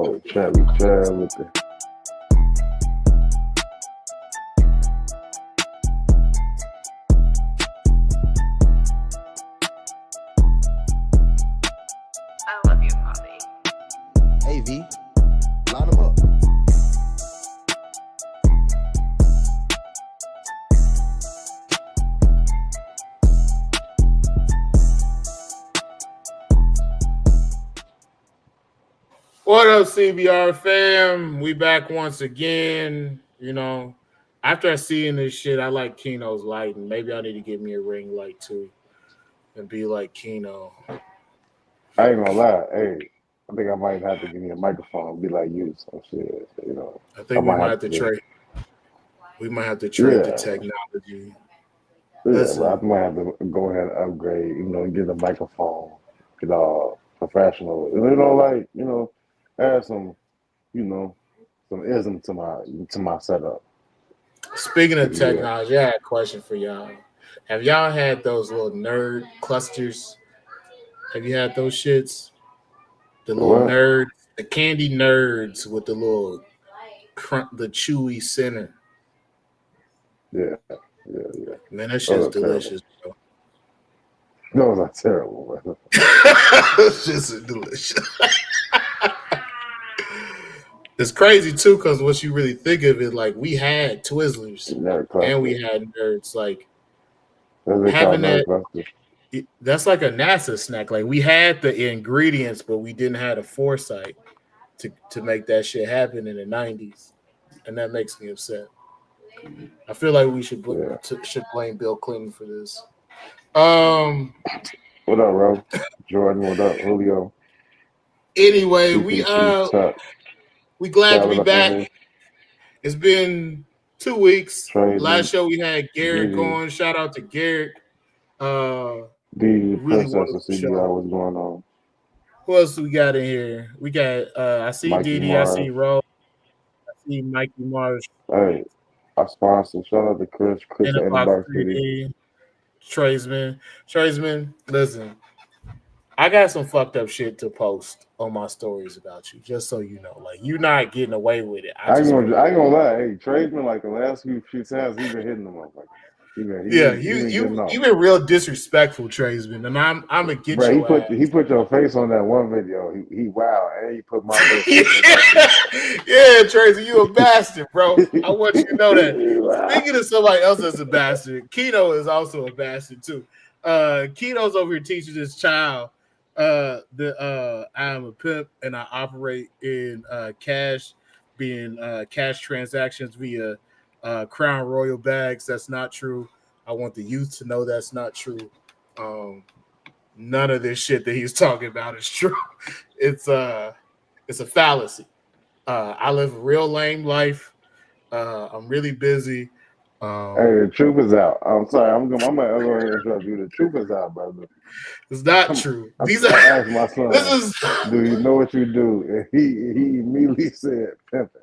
Oh, Chevy, Chad with the. I love you, Bobby. Hey, V, line them up. What up, CBR fam? We back once again. You know, after I seeing this shit, I like Keno's lighting. Maybe I need to get me a ring light too and be like Keno. I ain't gonna lie. Hey, I think I might have to give me a microphone and be like you. Some shit. You know, I I think we might might have have to to do. trade. We might have to trade the Yeah, technology. yeah, but I Listen, might have to go ahead and upgrade. And get a microphone. Get all professional. Add some. You know, some ism to my setup. speaking of Yeah. technology, I had a question for y'all. Have y'all had those little nerd clusters? Have you had those shits? The little What? nerds, the candy nerds with the little the chewy center. Yeah, yeah, yeah. Man, that shit's Those are terrible. delicious, bro. Those are terrible, man. It's just delicious. It's crazy too, because once you really think of it, like we had Twizzlers Nerd and cluster. we had nerds. Like That's what they call having nerd that, cluster. that's like a NASA snack. Like we had the ingredients, but we didn't have the foresight to make that shit happen in the '90s, and that makes me upset. I feel like we Yeah. should blame Bill Clinton for this. Um. What up, Ro? Jordan, what up? Julio, Anyway, CPC, Tuck, we glad to Trav, be what up in back. here? It's been 2 weeks. Last Tradesman, show we had Garrett Didi, going. Shout out to Garrett. Uh, Didi, really Princess wonderful of CBR, show. what's going on? Who else we got in here? We got I see Mikey Didi, I see Mars. Rose, I see Mikey Mars, Hey, our sponsor, shout out to Chris in the at box Inbox City. 3D, Tradesman. Listen, I got some fucked up shit to post on my stories about you, just so you know. Like you're not getting away with it. I just want I ain't gonna lie. Hey, Tradesman, like the last few times, he been hitting the motherfucker. yeah, He been getting you off. been real disrespectful, Tradesman, and I'm gonna get Bro, your ass. he put your face on that one video. He wow, and he put my face on Yeah, Tracy, you a bastard, bro. I want you to know that. wow. Speaking of somebody else that's a bastard, Keno is also a bastard too. Keno's over here teaching this child I am a pimp and I operate in cash, being cash transactions via Crown Royal bags. That's not true. I want the youth to know that's not true. None of this shit that he's talking about is true. It's a fallacy. I live a real lame life. I'm really busy. Hey, the truth is out. I'm sorry. I'm gonna go ahead and interrupt you. The truth is out, brother. It's not true. These I are asked my this son, is "Do you know what you do?" And he immediately said, "Pimping."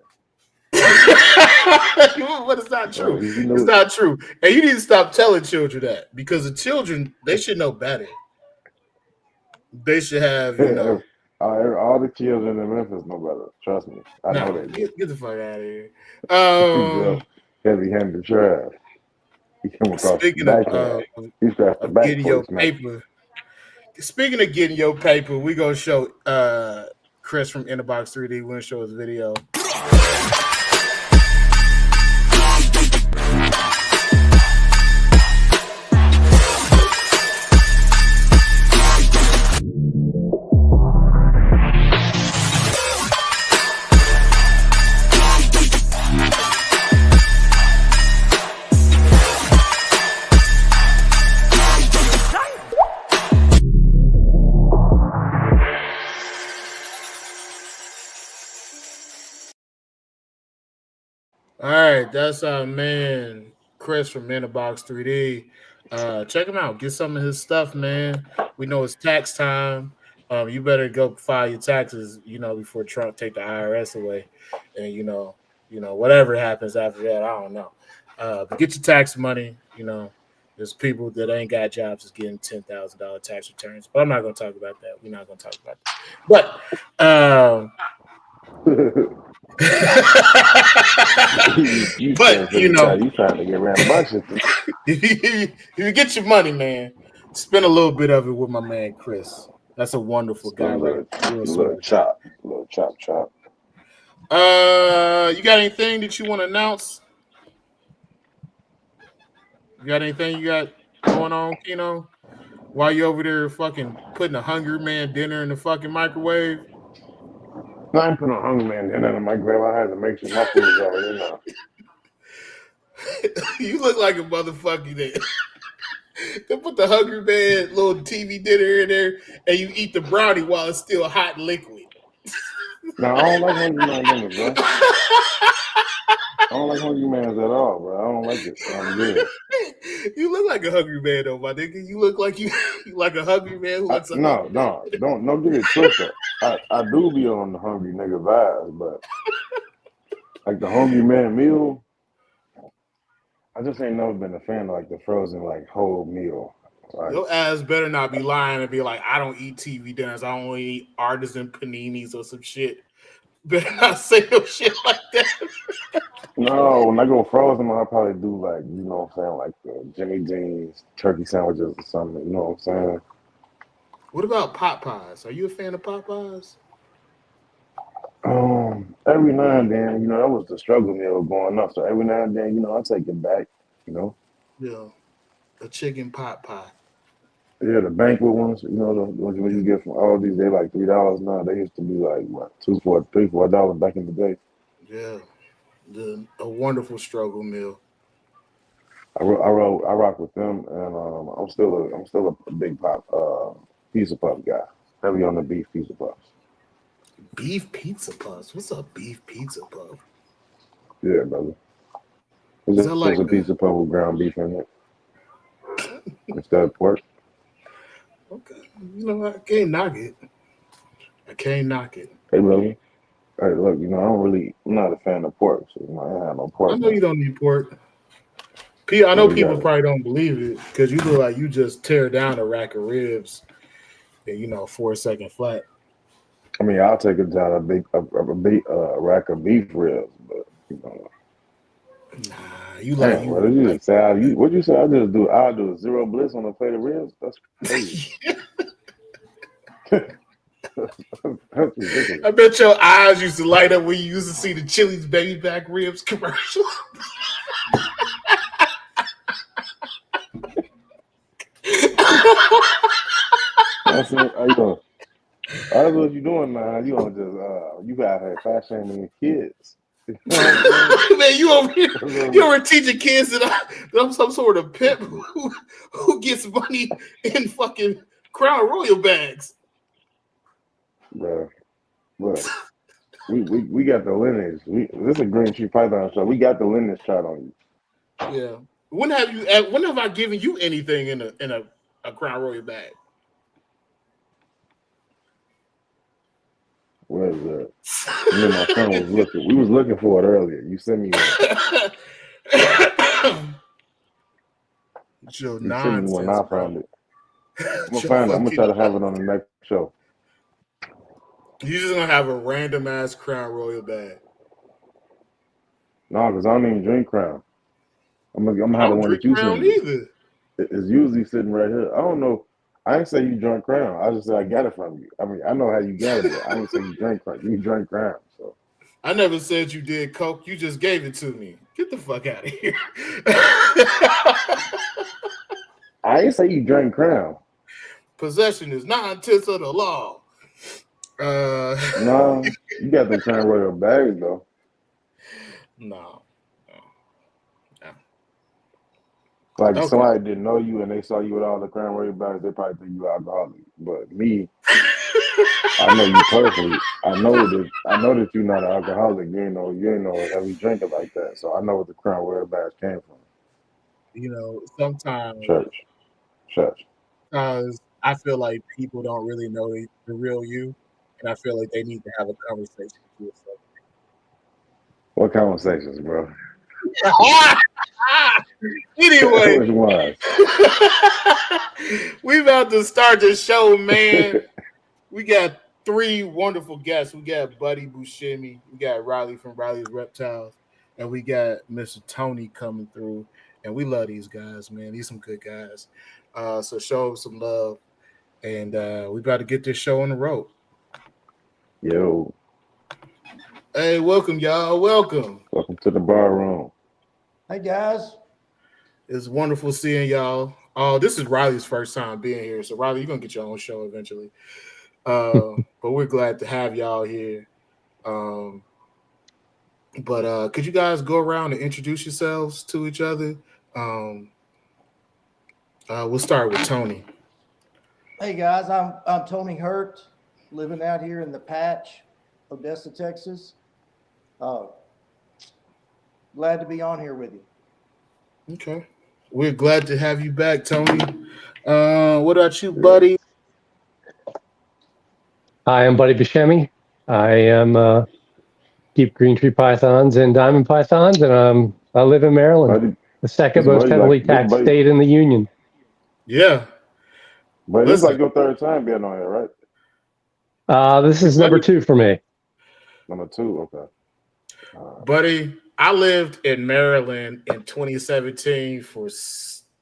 but it's not true. He It's knew. not true. And you need to stop telling children that because the children they should know better. They should have, All the children in Memphis know better. Trust me, I know no, they do. get the fuck out of here. Joe, heavy-handed trash. He came across the Speaking backhand. He scratched the of back getting before he your smacked. paper, speaking of getting your paper, we gonna show Chris from Inbox 3D. We're gonna show his video. All right, that's our man Chris from Inbox 3D. Check him out. Get some of his stuff, man. We know it's tax time. You better go file your taxes, before Trump take the IRS away, and whatever happens after that, I don't know. But get your tax money. There's people that ain't got jobs is getting $10,000 tax returns, but I'm not going to talk about that. We're not going to talk about that. But But you trying to get rambunctious. if you get your money, man, spend a little bit of it with my man Chris. That's a wonderful guy, right? Little chop. You got anything that you want to announce? You got anything you got going on, Keno? While you over there fucking putting a Hungry Man dinner in the fucking microwave? No, I ain't put no Hungry Man dinner in the microwave. I had to make sure my food's already enough. You look like a motherfucker that they put the Hungry Man little TV dinner in there and you eat the brownie while it's still hot and liquid. No, I don't like Hungry Man dinners, bro. I don't like Hungry Mans at all, bro. I don't like it. I'm good. You look like a Hungry Man, though, my nigga. You look like you like a Hungry Man who looks don't get it twisted. I do be on the hungry nigga vibes, but like the Hungry Man meal, I just ain't never been a fan of like the frozen like whole meal. Like, your ass better not be lying and be like, I don't eat TV dinners. I only eat artisan paninis or some shit. Better not say no shit like that. no, when I go frozen, I'll probably do like, you know what I'm saying, like the Jimmy Dean's turkey sandwiches or something. You know what I'm saying? What about pot pies? Are you a fan of pot pies? Every now and then, you know, that was the struggle meal going up. So every now and then, you know, I take it back. You know. Yeah, a chicken pot pie. Yeah, the banquet ones, you know, the ones you get from all these, they like $3 now. They used to be like what, $4 back in the day. Yeah, a wonderful struggle meal. I rock with them, and I'm still a big pizza puff guy. Heavy on the beef pizza puffs. Beef pizza puffs. What's a beef pizza puff? Yeah, brother. Is It's that just like a pizza puff with ground beef in it instead of pork. Okay, you know I can't knock it. I can't knock it. Hey, brother. Hey, look, you know, I'm not a fan of pork, so you know, I ain't have no I pork. know you don't need pork. I know people probably don't believe it because you look like you just tear down a rack of ribs and 4-second flat. I mean, I'll take it down a rack of beef ribs, but you know. Nah, you Damn, you. what did you say? What you say? I'll do a zero bliss on a plate of ribs. That's crazy. That's ridiculous. I bet your eyes used to light up when you used to see the Chili's baby back ribs commercial. That's what you doing now. You gonna just you gotta fat shaming your kids. Man, you over here teaching kids that I'm some sort of pimp who gets money in fucking Crown Royal bags. Bro, we got the lineage. This is a Green Street Python show. We got the lineage chart on you. Yeah. When have I given you anything in a Crown Royal bag? Where is that? Me and my friend was looking. We was looking for it earlier. You sent me one. Your you sent me one. I found it. I'm gonna find it. I'm gonna try to have it on the next show. You just gonna have a random ass Crown Royal bag? No, because I don't even drink Crown. I'm gonna have the one that you sent me. Either. It's usually sitting right here. I don't know. I ain't say you drank Crown. I just said I got it from you. I mean, I know how you got it, but I didn't say you drank Crown. You drank Crown. So I never said you did coke. You just gave it to me. Get the fuck out of here. I ain't say you drank Crown. Possession is 9/10 of the law. No, you got the Crown Royal bags though. No. Like if somebody didn't know you and they saw you with all the Crown Royal bags, they probably think you alcoholic. But me, I know you personally. I know that you're not an alcoholic. You ain't no heavy drinker like that. So I know where the Crown Royal bags came from. Sometimes church. Because I feel like people don't really know the real you, and I feel like they need to have a conversation with you. What conversations, bro? Anyway, which one? We about to start the show, man. We got three wonderful guests. We got Buddy Buscemi, we got Riley from Riley's Reptiles, and we got Mr. Tony coming through. And we love these guys, man. These some good guys. So show them some love, and we about to get this show on the road. Yo, Hey, welcome, y'all. Welcome. welcome to the bar room. Hey guys. It's wonderful seeing y'all. Oh, this is Riley's first time being here. So Riley, you're gonna get your own show eventually. But we're glad to have y'all here. But could you guys go around and introduce yourselves to each other? We'll start with Tony. Hey guys, I'm Tony Hurt, living out here in the Patch, Odessa, Texas. Glad to be on here with you. Okay. We're glad to have you back, Tony. What about you, buddy? Hi, I'm Buddy Buscemi. I am keep green tree pythons and diamond pythons, and I live in Maryland, Buddy, the second this most buddy heavily like this taxed buddy, state in the union. Yeah. but this is Listen. like your third time being on here, right? This is number 2 for me. Number 2, okay. Buddy, I lived in Maryland in 2017 for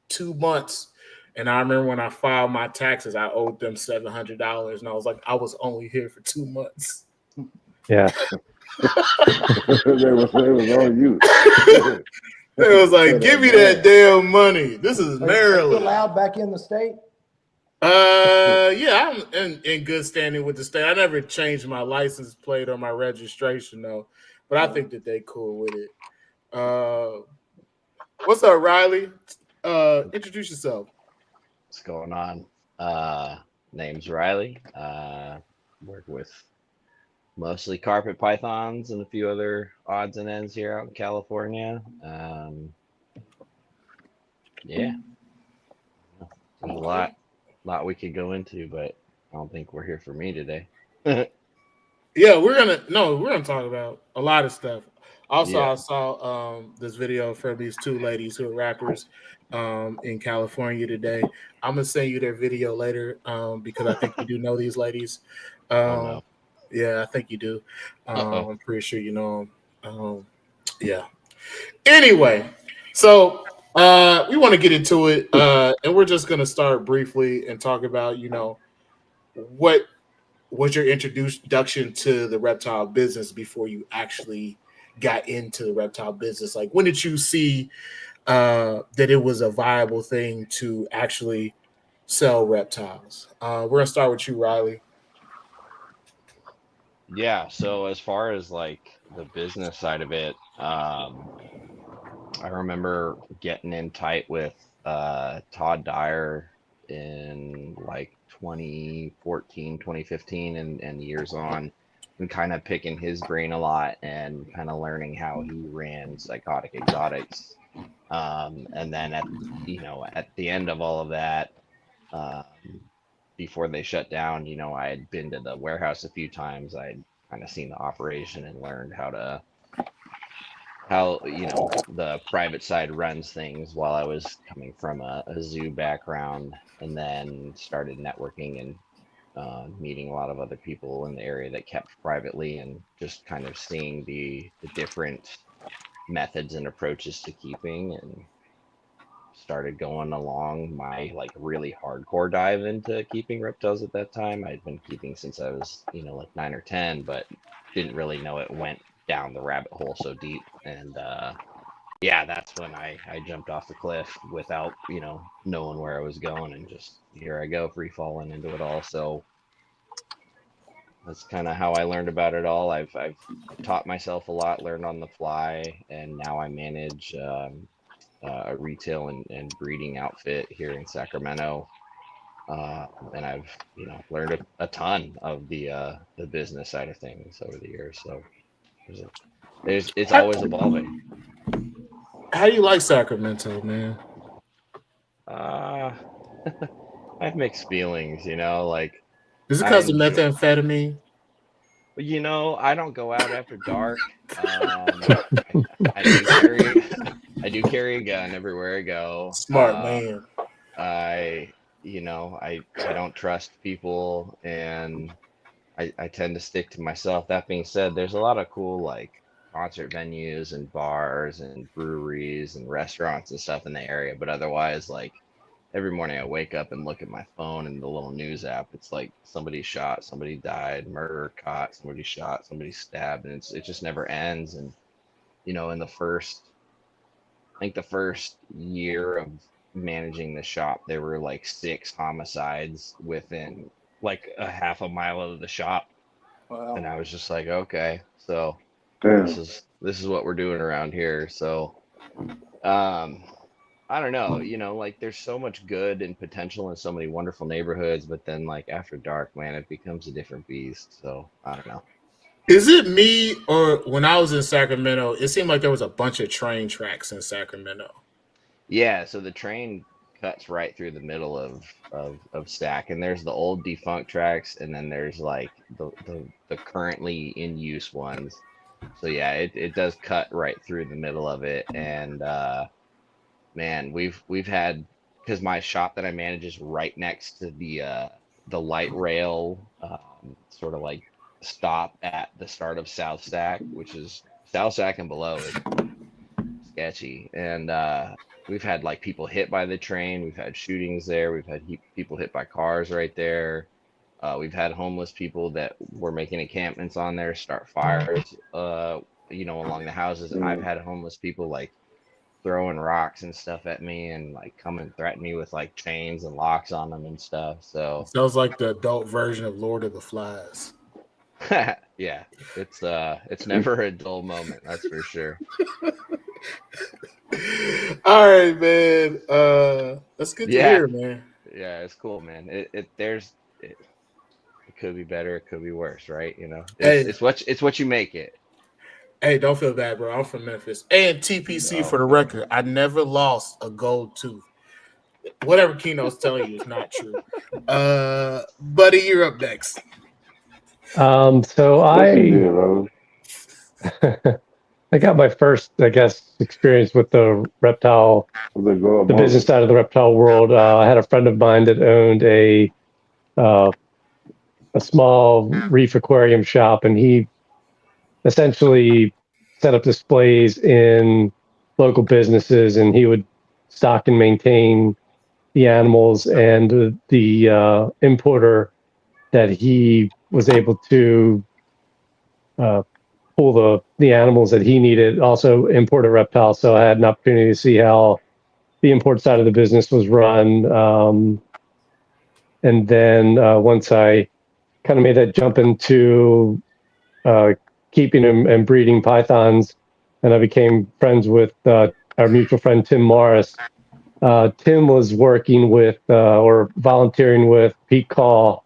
2 months. And I remember when I filed my taxes, I owed them $700. And I was like, I was only here for 2 months. Yeah. they was on you. It was like, give me that damn money. This is Are you Maryland. allowed back in the state? Yeah, I'm in good standing with the state. I never changed my license plate or my registration though, but I think that they cool with it. What's up, Riley? Introduce yourself. What's going on? Name's Riley. Work with mostly carpet pythons and a few other odds and ends here out in California. Yeah, there's a lot we could go into, but I don't think we're here for me today. Yeah, we're gonna talk about a lot of stuff. Also, Yeah. I saw this video from these two ladies who are rappers in California today. I'm gonna send you their video later because I think you do know these ladies. Oh no. Yeah, I think you do. Uh-oh. I'm pretty sure you know them. Yeah. Anyway, so we want to get into it, and we're just gonna start briefly and talk about, what was your introduction to the reptile business before you actually got into the reptile business? Like, when did you see that it was a viable thing to actually sell reptiles? We're gonna start with you, Riley. Yeah, so as far as like the business side of it, I remember getting in tight with Todd Dyer in like 2014, 2015 and years on, and kind of picking his brain a lot and kind of learning how he ran Psychotic Exotics. And then at the end of all of that, before they shut down, I had been to the warehouse a few times. I'd kind of seen the operation and learned how the private side runs things while I was coming from a zoo background, and then started networking and meeting a lot of other people in the area that kept privately, and just kind of seeing the different methods and approaches to keeping, and started going along my like really hardcore dive into keeping reptiles at that time. I'd been keeping since I was, like 9 or 10, but didn't really know it went down the rabbit hole so deep. And yeah, that's when I jumped off the cliff without, knowing where I was going, and just here I go, free falling into it all. So that's kind of how I learned about it all. I've taught myself a lot, learned on the fly, and now I manage a retail and breeding outfit here in Sacramento, and I've learned a ton of the business side of things over the years. So it's always evolving. How do you like Sacramento, man? I have mixed feelings, like. Is it because of methamphetamine? I don't go out after dark. I do carry a gun everywhere I go. Smart man. I don't trust people, and I tend to stick to myself. That being said, there's a lot of cool like concert venues and bars and breweries and restaurants and stuff in the area. But otherwise, like every morning I wake up and look at my phone and the little news app. It's like somebody shot, somebody died, murder caught, somebody shot, somebody stabbed, and it just never ends. And in the first year of managing the shop, there were like 6 homicides within like a half a mile of the shop, and Wow. I was just like, okay, so this Damn. is what we're doing around here. So, um, I don't know, like there's so much good and potential in so many wonderful neighborhoods, but then like after dark, man, it becomes a different beast. So I don't know. Is it me or when I was in Sacramento, it seemed like there was a bunch of train tracks in Sacramento. Yeah, so the train cuts right through the middle of Stack, and there's the old defunct tracks, and then there's like the currently in use ones. So yeah, it does cut right through the middle of it, and man, we've had, because my shop that I manage is right next to the light rail, sort of like stop at the start of South Stack, which is South Stack and below is sketchy. And we've had like people hit by the train. We've had shootings there. We've had people hit by cars right there. We've had homeless people that were making encampments on there start fires, along the houses. I've Mm. had homeless people like throwing rocks and stuff at me and like come and threaten me with like chains and locks on them and stuff. It So sounds like the adult version of Lord of the Flies. yeah, it's never a dull moment, that's for sure. All right, man. That's good to Yeah, hear, man. yeah, it's cool, man. It could be better, it could be worse, right? It's Hey, it's what you make it. hey, don't feel bad, bro. I'm from Memphis. And TPC Oh for the man. record, I never lost a gold tooth. Whatever Keno's telling you is not true. Buddy, you're up next. So Yes, you did, I Rose. I got my first, I guess, experience with The the business mother. side of the reptile world. I had a friend of mine that owned uh, a small reef aquarium shop, and he essentially set up displays in local businesses, and he would stock and maintain the animals. And the importer that he was able to uh, pull the animals that he needed also import a reptile. So I had an opportunity to see how the import side of the business was run. And then once I kind of made that jump into uh, keeping and breeding pythons, and I became friends with our mutual friend Tim Morris. Tim was working with or volunteering with Pete Call,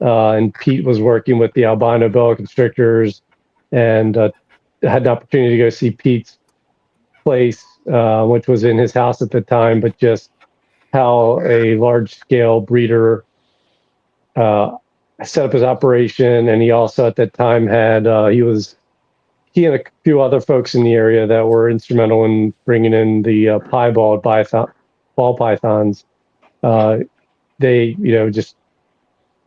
and Pete was working with the albino boa constrictors, and had the opportunity to go see Pete's place, which was in his house at the time, but just how a large scale breeder uh, set up his operation. And he also at that time had, he and a few other folks in the area that were instrumental in bringing in the piebald ball pythons. Uh, they, just,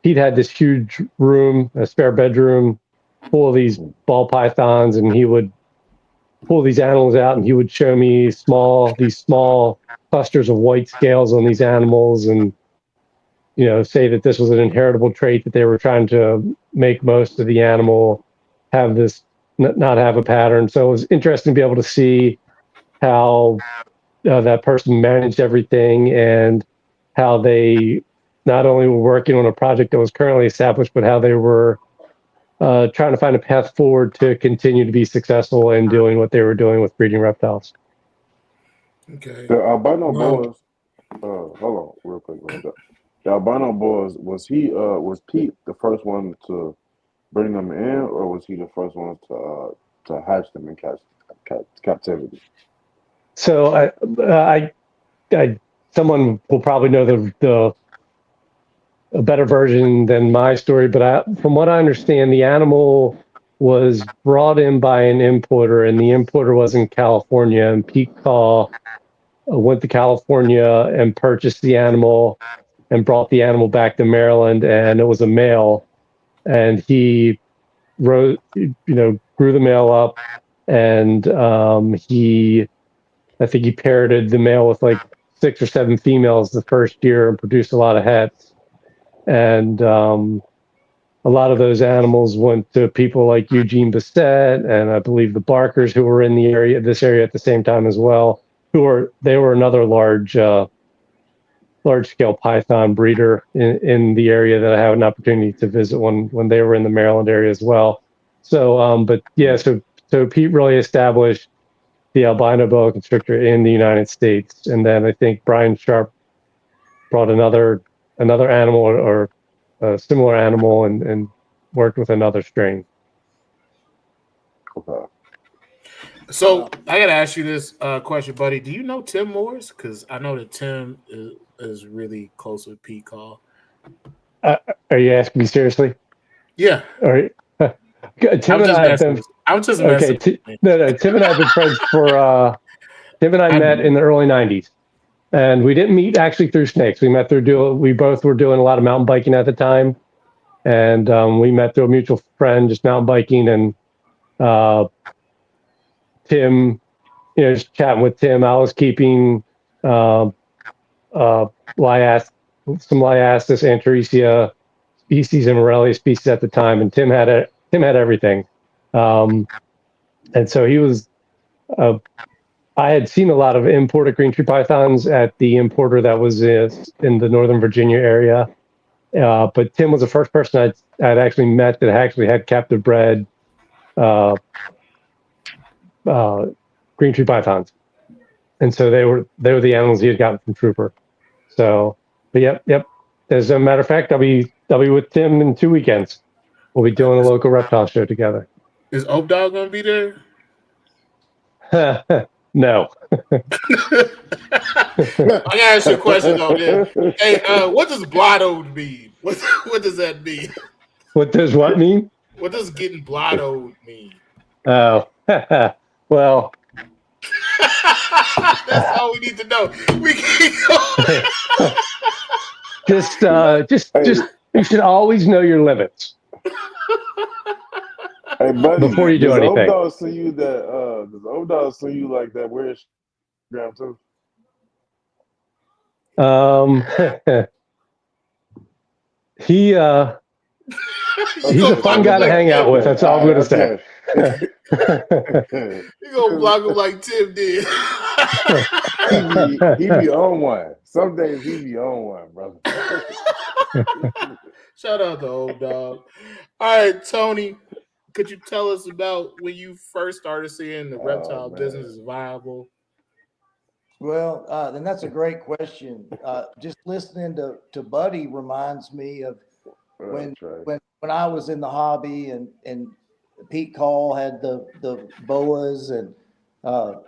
Pete had this huge room, a spare bedroom full of these ball pythons, and he would pull these animals out and he would show me these small clusters of white scales on these animals, and say that this was an inheritable trait that they were trying to make most of the animal have this not have a pattern. So it was interesting to be able to see how that person managed everything, and how they not only were working on a project that was currently established, but how they were trying to find a path forward to continue to be successful in doing what they were doing with breeding reptiles. Okay. The albino Well, boys. Hold on, real quick. The albino boys, was Pete the first one to bring them in, or was he the first one to hatch them in captivity? So I someone will probably know the a better version than my story, but from what I understand, the animal was brought in by an importer, and the importer was in California, and Pete Call went to California and purchased the animal and brought the animal back to Maryland, and it was a male. and he grew the male up, and I think he parroted the male with like 6 or 7 females the first year and produced a lot of hets. And a lot of those animals went to people like Eugene Bissett and I believe the Barkers, who were in this area at the same time as well. They were another large scale python breeder in the area that I had an opportunity to visit when they were in the Maryland area as well. So, but yeah, so Pete really established the albino boa constrictor in the United States, and then I think Brian Sharp brought another animal or a similar animal and worked with another strain. Okay. So I gotta ask you this question, buddy. Do you know Tim Morris? Because I know that Tim is really close with Pete Call. Are you asking me seriously? Yeah. Or Tim and I have been. I'm just okay. messing. No. Tim and I have been friends for. Tim and I met in the early '90s, and we didn't meet actually through snakes. We met through we both were doing a lot of mountain biking at the time, and we met through a mutual friend just mountain biking, and Tim, just chatting with Tim. I was keeping some Liastis Antaresia species and Morelia species at the time, and Tim had everything. And so he was. I had seen a lot of imported green tree pythons at the importer that was in the Northern Virginia area, but Tim was the first person I'd actually met that actually had captive bred green tree pythons, and so they were the animals he had gotten from Trooper. So, but yep. As a matter of fact, I'll be with Tim in 2 weekends. We'll be doing a local reptile show together. Is Oak Dog gonna be there? No. I gotta ask you a question though. Then. Hey, what does blottoed mean? What does that mean? What does what mean? What does getting blottoed mean? Oh, well. That's all we need to know. We can go. just you should always know your limits. Hey, buddy, before you do anything. Does O-Dog see you like that? Where's Instagram too? He's a fun guy to hang out with. That's all I'm going to say. You gonna block him like Tim did. he be on one. Some days he be on one, brother. Shout out to Old Dog. All right, Tony, could you tell us about when you first started seeing the reptile business is viable? Well, then that's a great question. Just listening to Buddy reminds me of when I was in the hobby and Pete Call had the boas and the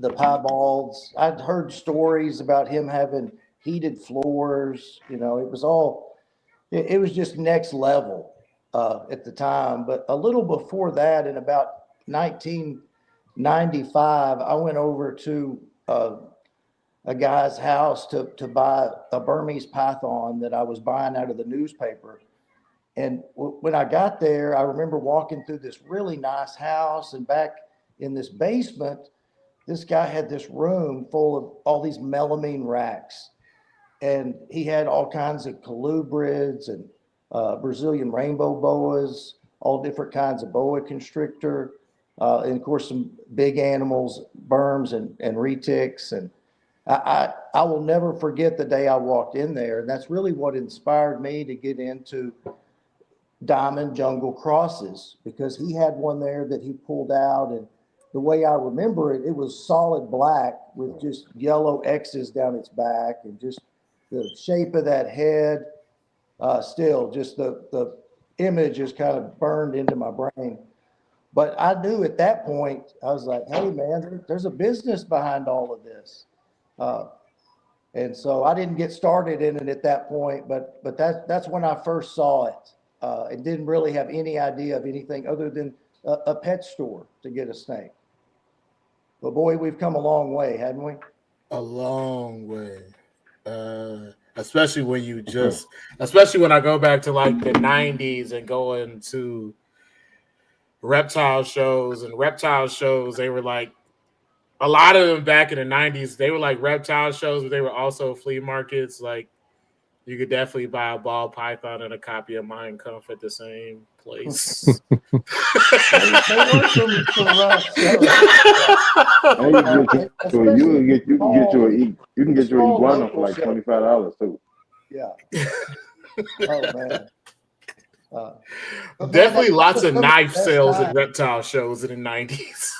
piebalds. I'd heard stories about him having heated floors. It was just next level at the time. But a little before that, in about 1995, I went over to a guy's house to buy a Burmese python that I was buying out of the newspaper. And when I got there, I remember walking through this really nice house, and back in this basement, this guy had this room full of all these melamine racks. And he had all kinds of colubrids and Brazilian rainbow boas, all different kinds of boa constrictor, and of course some big animals, berms and retics. And I will never forget the day I walked in there. And that's really what inspired me to get into diamond jungle crosses, because he had one there that he pulled out, and the way I remember it, it was solid black with just yellow X's down its back, and just the shape of that head, still just the image is kind of burned into my brain. But I knew at that point, I was like, hey man, there's a business behind all of this. And so I didn't get started in it at that point, but that's when I first saw it. And didn't really have any idea of anything other than a pet store to get a snake. But boy, we've come a long way, haven't we? A long way. especially when especially when I go back to like the 90s and going to reptile shows, they were like, a lot of them back in the 90s, they were like reptile shows, but they were also flea markets. Like, you could definitely buy a ball python and a copy of Mein Kampf at the same place. They were some rough shows. You can get your iguana for like $25 too. Yeah. Oh man. Definitely lots of knife sales and reptile shows in the 90s.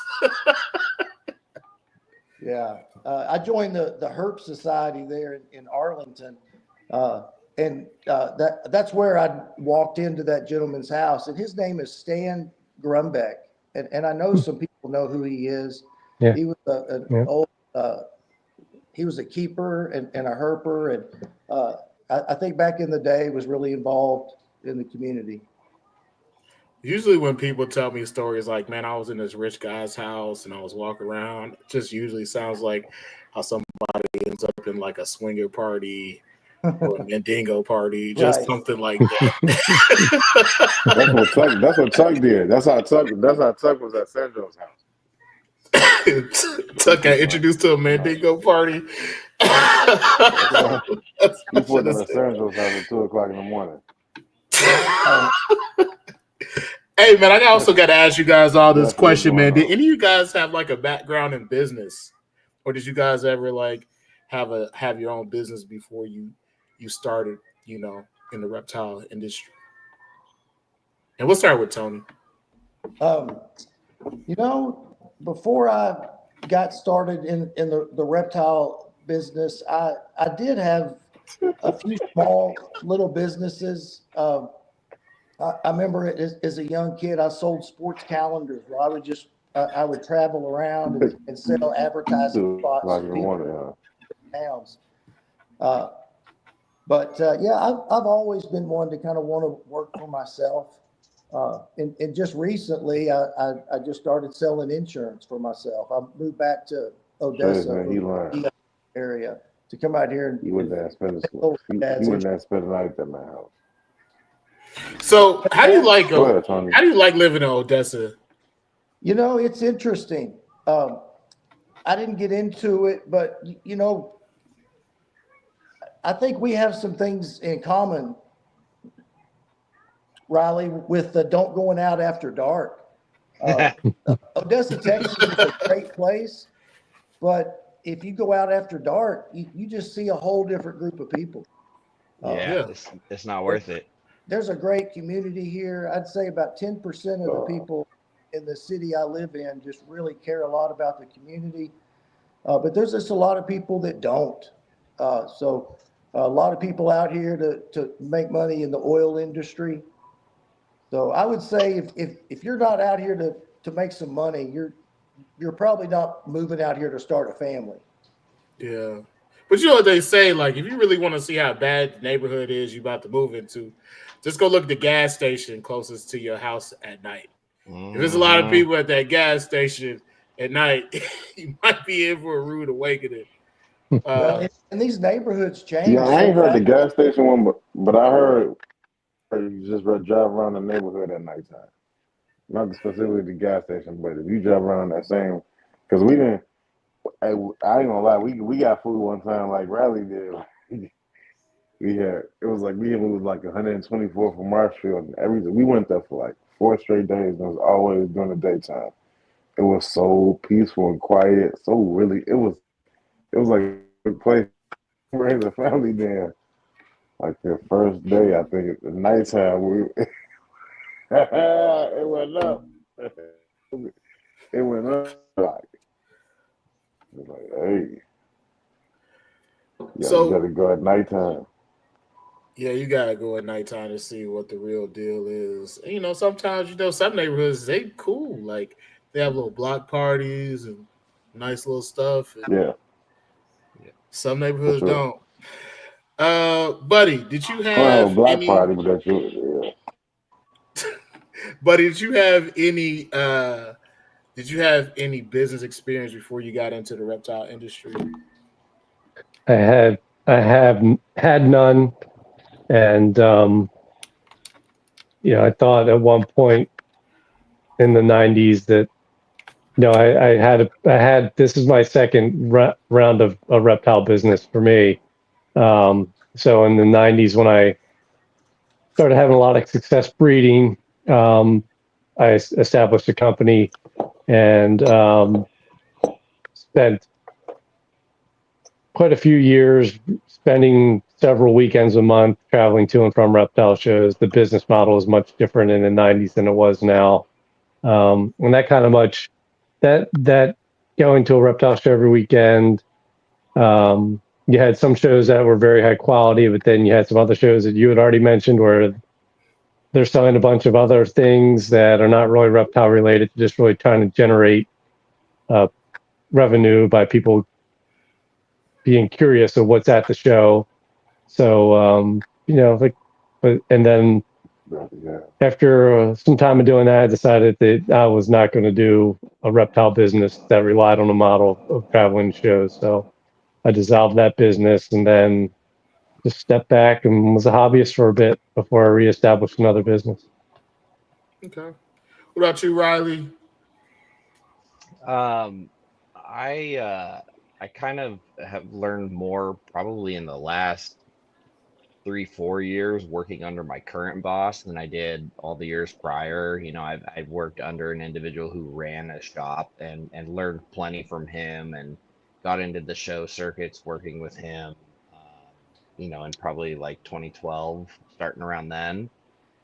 Yeah. I joined the Herp Society there in Arlington. And that's where I walked into that gentleman's house. And his name is Stan Grumbeck. And I know some people know who he is. Yeah. He was old, he was a keeper and a herper. And I think back in the day was really involved in the community. Usually when people tell me stories like, man, I was in this rich guy's house and I was walking around, it just usually sounds like how somebody ends up in like a swinger party or a Mandingo party, just something like that. That's what Tuck did. That's how Tuck was at Sandro's house. Tuck got introduced to a Mandingo party. He put in at Sandro's house at 2:00 in the morning. Hey man, I also got to ask you guys all this question, man. Did any of you guys have like a background in business, or did you guys ever like have your own business before you started, in the reptile industry? And we'll start with Tony. Before I got started in the reptile business, I did have a few small little businesses. I remember as a young kid, I sold sports calendars where I would travel around and sell advertising spots for towns. But I've always been one to kind of want to work for myself. And just recently, I just started selling insurance for myself. I moved back to Odessa area to come out here and he wouldn't have spent a night at my house. So how do you like living in Odessa? It's interesting. I didn't get into it, but I think we have some things in common, Riley, with don't going out after dark. Odessa, Texas is a great place, but if you go out after dark, you just see a whole different group of people. It's not worth it. There's a great community here. I'd say about 10% of the people in the city I live in just really care a lot about the community. But there's just a lot of people that don't. So a lot of people out here to make money in the oil industry. So I would say if you're not out here to make some money, you're probably not moving out here to start a family. Yeah. But you know what they say, like if you really want to see how bad the neighborhood is you're about to move into, just go look at the gas station closest to your house at night. Mm-hmm. If there's a lot of people at that gas station at night, you might be in for a rude awakening. And these neighborhoods change. Yeah, I ain't heard the gas station one, but I heard you just drive around the neighborhood at nighttime. Not specifically the gas station, but if you drive around that same, because we didn't. I ain't gonna lie, we got food one time like Riley did. It was like 124 from Marshfield and everything. We went there for like 4 straight days and it was always during the daytime. It was so peaceful and quiet. So really it was like a place to raise a family there. Like the first day, I think at the nighttime it went up. It went up like. It's like, hey, you gotta go at nighttime. Yeah, you gotta go at nighttime to see what the real deal is. And, sometimes some neighborhoods they cool, like they have little block parties and nice little stuff. Yeah. Some neighborhoods don't. Buddy, did you have I have a block party, but that's yours. Yeah. Buddy, did you have any? Did you have any business experience before you got into the reptile industry? I had I have had none, and I thought at one point in the '90s that I had this is my second round of a reptile business for me. So in the '90s, when I started having a lot of success breeding, I established a company and spent quite a few years spending several weekends a month traveling to and from reptile shows. The business model is much different in the '90s than it was now. And that kind of much that going to a reptile show every weekend. You had some shows that were very high quality, but then you had some other shows that you had already mentioned where they're selling a bunch of other things that are not really reptile related, just really trying to generate uh, revenue by people being curious of what's at the show. So, and then Yeah. after some time of doing that, I decided that I was not going to do a reptile business that relied on a model of traveling shows. So I dissolved that business and then just stepped back and was a hobbyist for a bit before I reestablished another business. Okay. What about you, Riley? Um, I kind of have learned more probably in the last 3, 4 years working under my current boss than I did all the years prior. I've worked under an individual who ran a shop and learned plenty from him and got into the show circuits working with him. In probably like 2012, starting around then.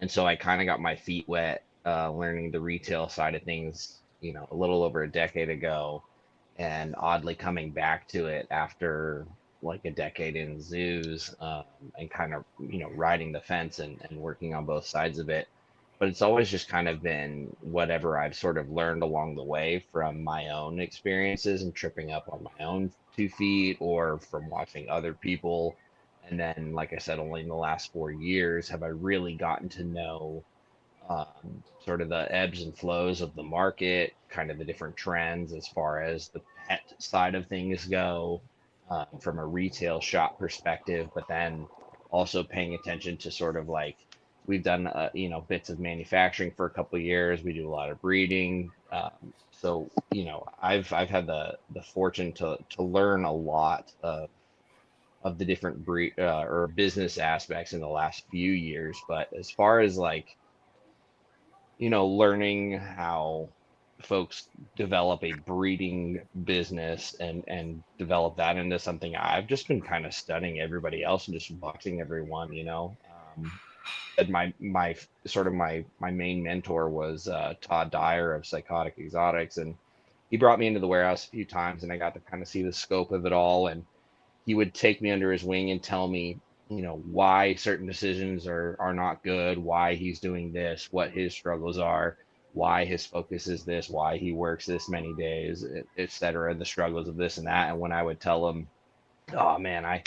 And so I kind of got my feet wet, learning the retail side of things, a little over a decade ago, and oddly coming back to it after like a decade in zoos, and kind of, riding the fence and working on both sides of it. But it's always just kind of been whatever I've sort of learned along the way from my own experiences and tripping up on my own 2 feet or from watching other people. And then, like I said, only in the last 4 years have I really gotten to know, sort of the ebbs and flows of the market, kind of the different trends as far as the pet side of things go, from a retail shop perspective, but then also paying attention to sort of like we've done, bits of manufacturing for a couple of years. We do a lot of breeding. So, I've had the fortune to learn a lot of the different breed, or business aspects in the last few years. But as far as like, learning how folks develop a breeding business and develop that into something, I've just been kind of studying everybody else and just watching everyone. And my sort of my main mentor was Todd Dyer of Psychotic Exotics, and he brought me into the warehouse a few times, and I got to kind of see the scope of it all. And he would take me under his wing and tell me, why certain decisions are not good, why he's doing this, what his struggles are, why his focus is this, why he works this many days, et cetera, the struggles of this and that. And when I would tell him, oh man, I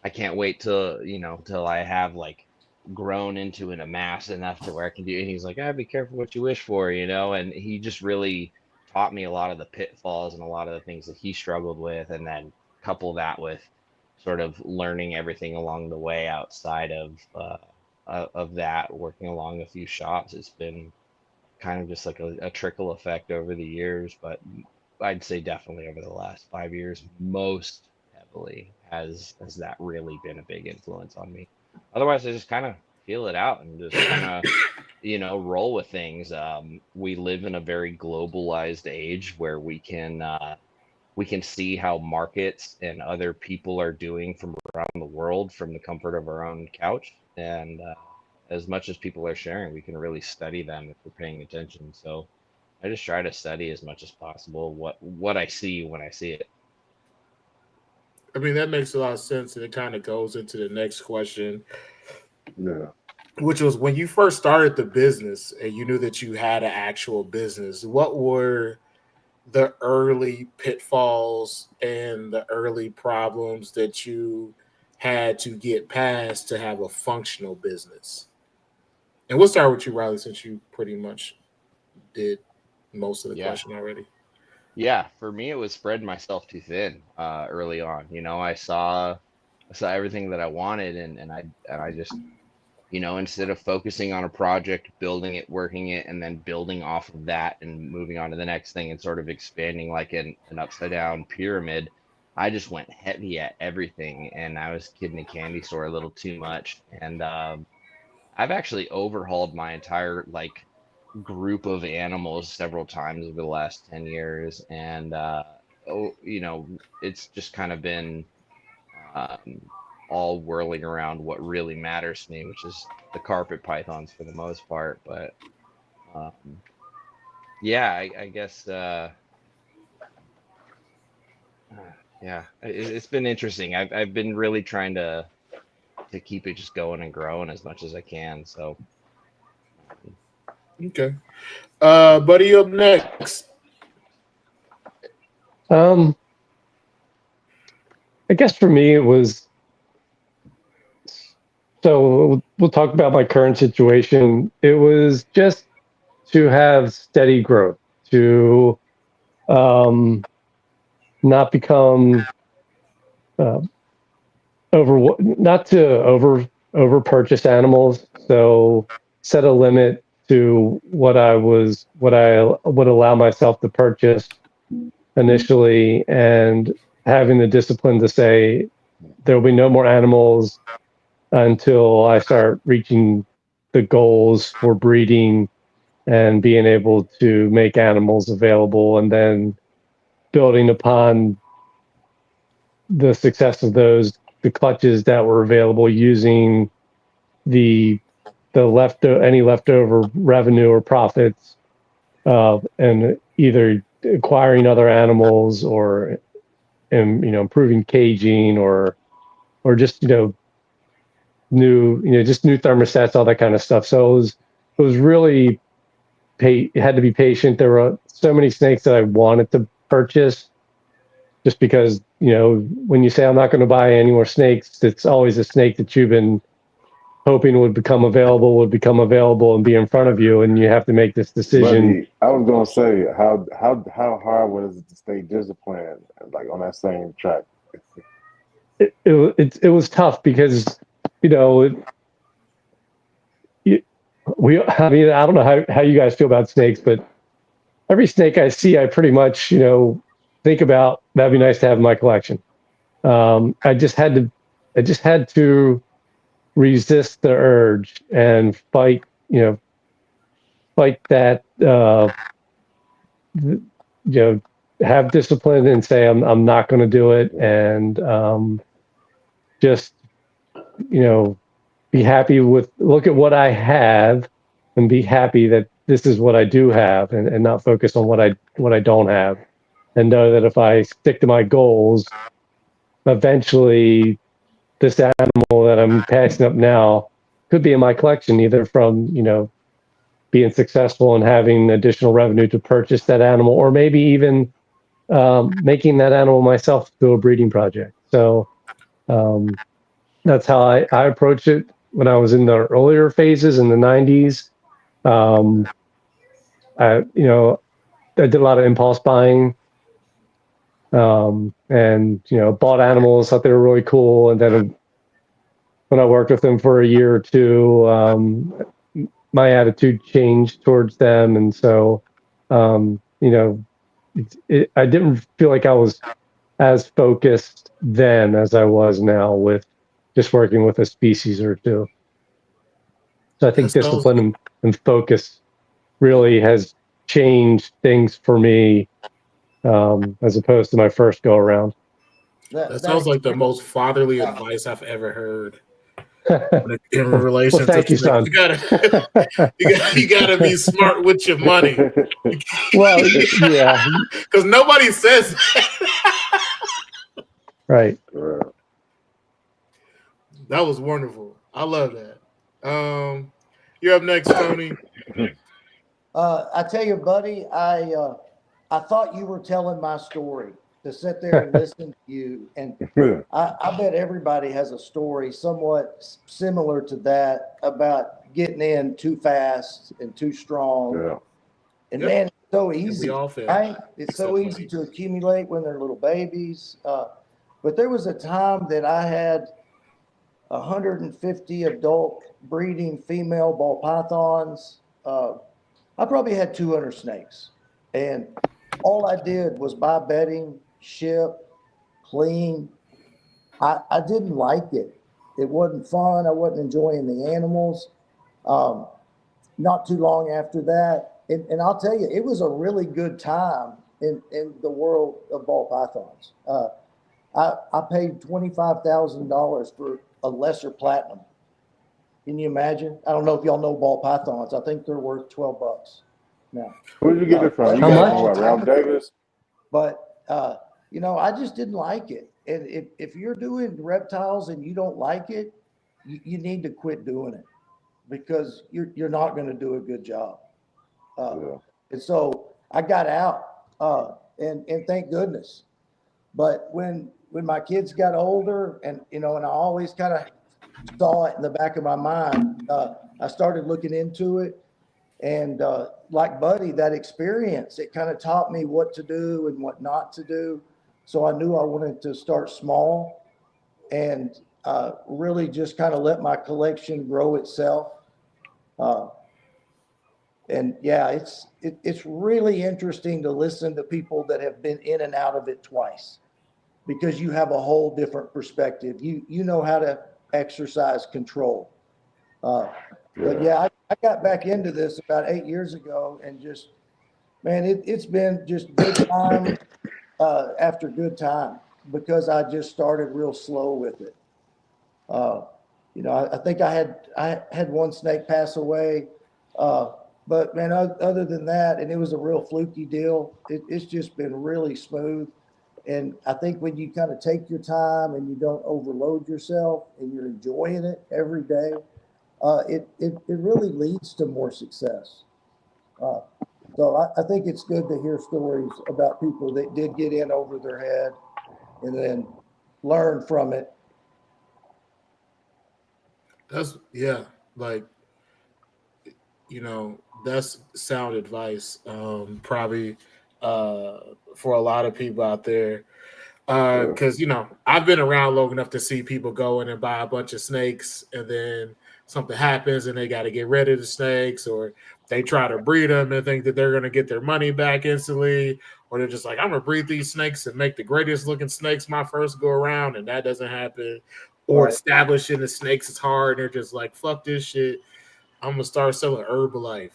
can't wait till I have like grown into an amass enough to where I can do, and he's like, ah, be careful what you wish for, and he just really taught me a lot of the pitfalls and a lot of the things that he struggled with, and then couple that with sort of learning everything along the way outside of that, working along a few shops. It's been kind of just like a trickle effect over the years, but I'd say definitely over the last 5 years, most heavily has that really been a big influence on me. Otherwise, I just kind of feel it out and just kind of, roll with things. We live in a very globalized age where we can see how markets and other people are doing from around the world from the comfort of our own couch. And as much as people are sharing, we can really study them if we're paying attention. So I just try to study as much as possible what I see when I see it. I mean, that makes a lot of sense, and it kind of goes into the next question, Yeah. which was when you first started the business and you knew that you had an actual business. What were the early pitfalls and the early problems that you had to get past to have a functional business? And we'll start with you, Riley, since you pretty much did most of the Yeah. question already. Yeah, for me, it was spreading myself too thin, early on. I saw saw everything that I wanted, and I just, instead of focusing on a project, building it, working it, and then building off of that and moving on to the next thing and sort of expanding like an upside down pyramid, I just went heavy at everything, and I was kidding a candy store a little too much. And I've actually overhauled my entire like group of animals several times over the last 10 years, and it's just kind of been um, all whirling around what really matters to me, which is the carpet pythons for the most part. But um, yeah, I guess yeah, it's been interesting. I've been really trying to keep it just going and growing as much as I can. So Okay. Buddy, you up next. Um, I guess for me it was, so we'll talk about my current situation. It was just to have steady growth, to um, not become uh, not to over purchase animals. So set a limit to what I would allow myself to purchase initially, and having the discipline to say there will be no more animals until I start reaching the goals for breeding and being able to make animals available, and then building upon the success of those, the clutches that were available, using the any leftover revenue or profits, and either acquiring other animals, or improving caging, or just just new thermostats, all that kind of stuff. So it was really it had to be patient. There were so many snakes that I wanted to purchase, just because when you say I'm not going to buy any more snakes, it's always a snake that you've been hoping would become available and be in front of you, and you have to make this decision. Buddy, I was gonna say how hard was it to stay disciplined, like on that same track? It was tough because you know it, I mean, I don't know how you guys feel about snakes, but every snake I see, I pretty much think about, that'd be nice to have in my collection. I just had to resist the urge and fight that, have discipline and say I'm not going to do it, and just you know be happy with, look at what I have and be happy that this is what I do have, and not focus on what I don't have, and know that if I stick to my goals, eventually this animal that I'm passing up now could be in my collection, either from being successful and having additional revenue to purchase that animal, or maybe even making that animal myself through a breeding project. So um, that's how I approached it when I was in the earlier phases in the 90s. Um, I did a lot of impulse buying, and bought animals, thought they were really cool, and then when I worked with them for a year or two, my attitude changed towards them, and so I didn't feel like I was as focused then as I was now, with just working with a species or two. So I That think sounds discipline and focus really has changed things for me, as opposed to my first go around. that That sounds like the experience, most fatherly advice I've ever heard in Well, relation to thank you, snakes. son. You gotta be smart with your money. Well, yeah, Because nobody says right. that was wonderful. I love that. You're up next, Tony. I tell you, buddy, I thought you were telling my story to sit there and listen to you, and I bet everybody has a story somewhat similar to that about getting in too fast and too strong. Yeah. And Yep. man, it's so And we easy, all fail right? It's at so some easy point. to accumulate when they're little babies. But there was a time that I had 150 adult breeding female ball pythons. I probably had 200 snakes. And all I did was buy bedding, ship, clean. I didn't like it. It wasn't fun. I wasn't enjoying the animals. Not too long after that, and I'll tell you, it was a really good time in the world of ball pythons. I paid $25,000 for a lesser platinum. Can you imagine? I don't know if y'all know ball pythons. I think they're worth $12 now. Where did you get it from? You How got it much? from what, Ralph Davis? But I just didn't like it. And if you're doing reptiles and you don't like it, you need to quit doing it, because you're not going to do a good job. Yeah. And so I got out, and thank goodness. But when my kids got older, and and I always kind of saw it in the back of my mind, I started looking into it. And like Buddy, that experience, it kind of taught me what to do and what not to do. So I knew I wanted to start small and really just kind of let my collection grow itself. And yeah, it's really interesting to listen to people that have been in and out of it twice, because you have a whole different perspective. You know how to exercise control. But yeah, I got back into this about 8 years ago, and just, man, it's been just good time after good time, because I just started real slow with it. I think I had one snake pass away, but man, other than that, and it was a real fluky deal. It's just been really smooth. And I think when you kind of take your time and you don't overload yourself and you're enjoying it every day, it really leads to more success. So I think it's good to hear stories about people that did get in over their head and then learn from it. That's that's sound advice. Probably for a lot of people out there. Because I've been around long enough to see people go in and buy a bunch of snakes, and then something happens and they got to get rid of the snakes, or they try to breed them and think that they're going to get their money back instantly, or they're just like, I'm going to breed these snakes and make the greatest looking snakes my first go around, and that doesn't happen. Or establishing the snakes is hard, and they're just like, fuck this shit, I'm going to start selling Herbalife.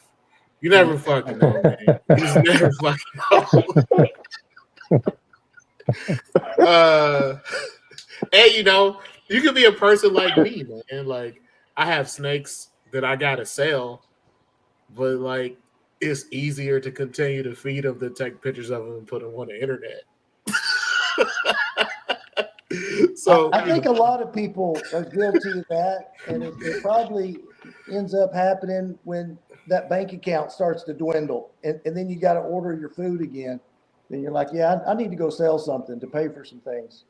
You never fucking know, man. You just never fucking know. And you could be a person like me, man. Like, I have snakes that I gotta sell, but like, it's easier to continue to feed them than take pictures of them and put them on the internet. So I think a lot of people are guilty of that, and it probably ends up happening when that bank account starts to dwindle, and then you got to order your food again. Then you're like, yeah, I need to go sell something to pay for some things.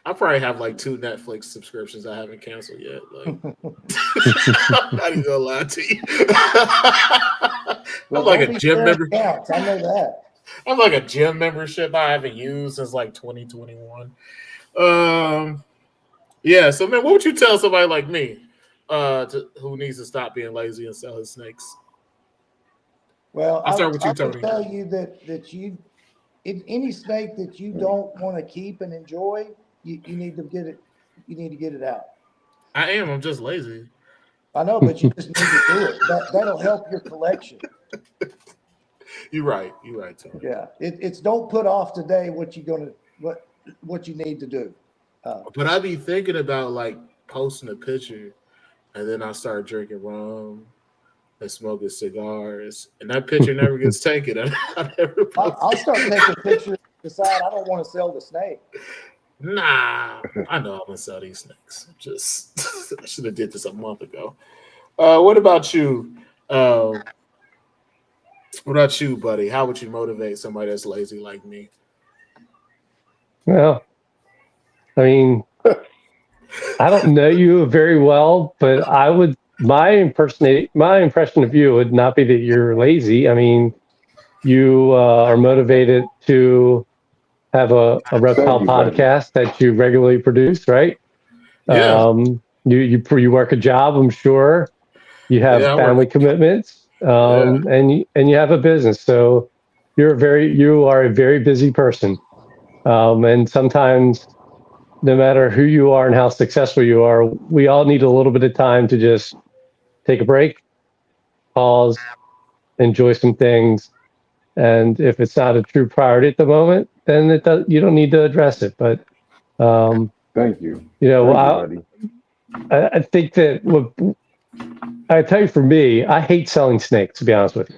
I probably have like 2 Netflix subscriptions I haven't canceled yet. Like, I'm not even gonna lie to you. I'm like a gym member. I know that. I'm like a gym membership I haven't used since like 2021. Yeah. So, man, what would you tell somebody like me who needs to stop being lazy and sell his snakes? Well, I'll start with you, Tony. I tell you that you, any snake that you don't want to keep and enjoy, you need to get it. You need to get it out. I am. I'm just lazy. I know, but you just need to do it. That'll help your collection. You're right, Tony. Yeah, it's don't put off today what you need to do. But I be thinking about like posting a picture, and then I start drinking rum and smoking cigars, and that picture never gets taken. I'll start taking pictures. Decide I don't want to sell the snake. Nah, I know I'm gonna sell these snakes. Just I should have did this a month ago. What about you? What about you, buddy? How would you motivate somebody that's lazy like me? Well, I mean, I don't know you very well, but my impression of you would not be that you're lazy. I mean, you are motivated to have a reptile Thank you. podcast that you regularly produce, right? Yeah. You work a job, I'm sure. You have Yeah, I work. family commitments, Yeah. and you have a business. So you are a very busy person. And sometimes, no matter who you are and how successful you are, we all need a little bit of time to just take a break, pause, enjoy some things. And if it's not a true priority at the moment, then you don't need to address it. But um, Thank you. you know, Thank you, buddy. I think that what I tell you, for me, I hate selling snakes. To be honest with you.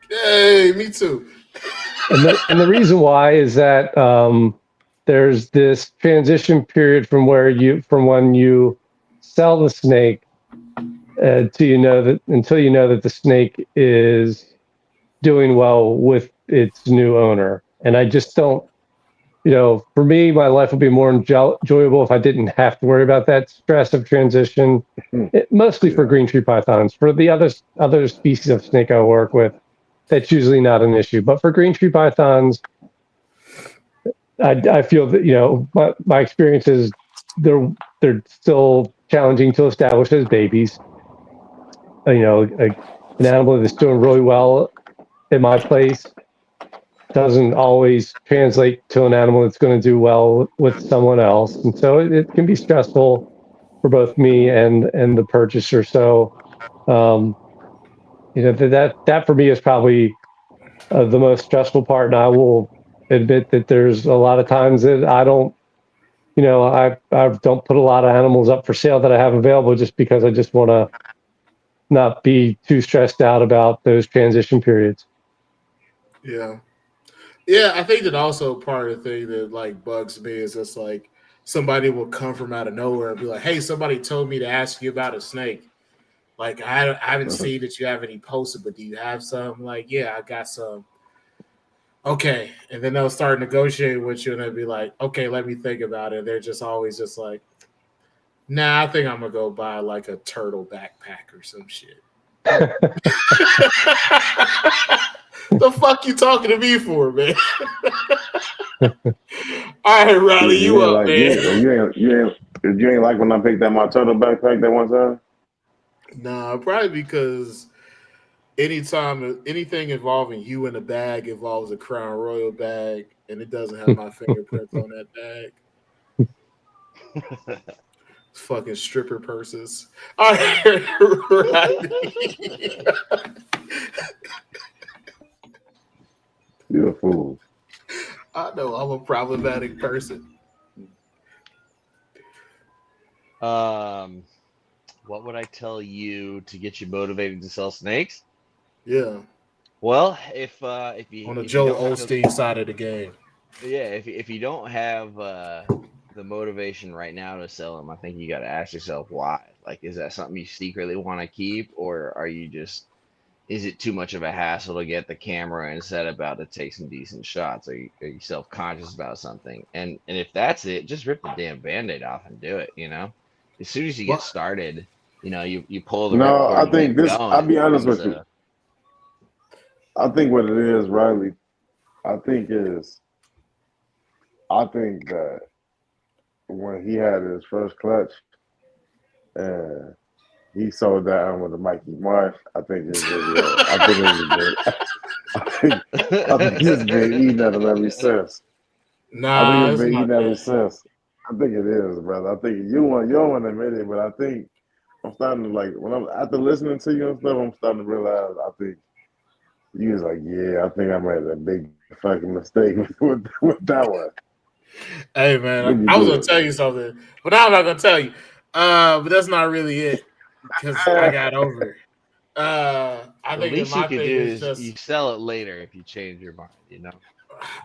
Hey, me too. And the reason why is that there's this transition period from when you sell the snake to until you know that the snake is doing well with its new owner. And I just don't, for me, my life would be more enjoyable if I didn't have to worry about that stress of transition. Mostly for Yeah. green tree pythons. For the other species of snake I work with, that's usually not an issue. But for green tree pythons, I feel that my experiences, they're still challenging to establish as babies. An animal that's doing really well in my place doesn't always translate to an animal that's going to do well with someone else, and so it can be stressful for both me and the purchaser. So um, that for me is probably the most stressful part, and I will admit that there's a lot of times that I don't. I don't put a lot of animals up for sale that I have available just because I just want to not be too stressed out about those transition periods. Yeah. Yeah, I think that also part of the thing that like bugs me is just like somebody will come from out of nowhere and be like, "Hey, somebody told me to ask you about a snake. Like, I haven't seen that you have any posted, but do you have some?" I'm like, "Yeah, I got some." Okay, and then they'll start negotiating with you, and they'll be like, "Okay, let me think about it." They're just always just like, "Nah, I think I'm gonna go buy like a turtle backpack or some shit." The fuck you talking to me for, man? All right, Riley, you up, man? You ain't like when I picked up my turtle backpack that one time. Nah, probably because anytime anything involving you in a bag involves a Crown Royal bag, and it doesn't have my fingerprints on that bag. Fucking stripper purses. All right, Riley. You're a fool. I know I'm a problematic person. What would I tell you to get you motivated to sell snakes? Yeah, Well, if on the if you Joel don't have Osteen side of the game. yeah, if you don't have the motivation right now to sell them, I think you got to ask yourself why. Like, is that something you secretly want to keep, or are you just is it too much of a hassle to get the camera and set about to take some decent shots? Are you self-conscious about something? And if that's it, just rip the damn band-aid off and do it, As soon as you get What? started, you pull the No, ripcord I and think get this. going. I'll It be honest becomes with you. I think what it is, Riley. I think is. I think that when he had his first clutch and he sold that one with the Mikey Marsh, I think his video. I think I think it's been eating at him ever since. I think Nah, it's it's been not eating ever that. since. I think it is, brother. I think you don't want to admit it, but I think I'm starting to like when I'm after listening to you and stuff, I'm starting to realize I think you was like, yeah, I think I made a big fucking mistake with that one. Hey I man, think you I was gonna did. tell you something, but now I'm not gonna tell you. But that's not really it because I got over it. I the think that least you my could do thing is is just you sell it later if you change your mind.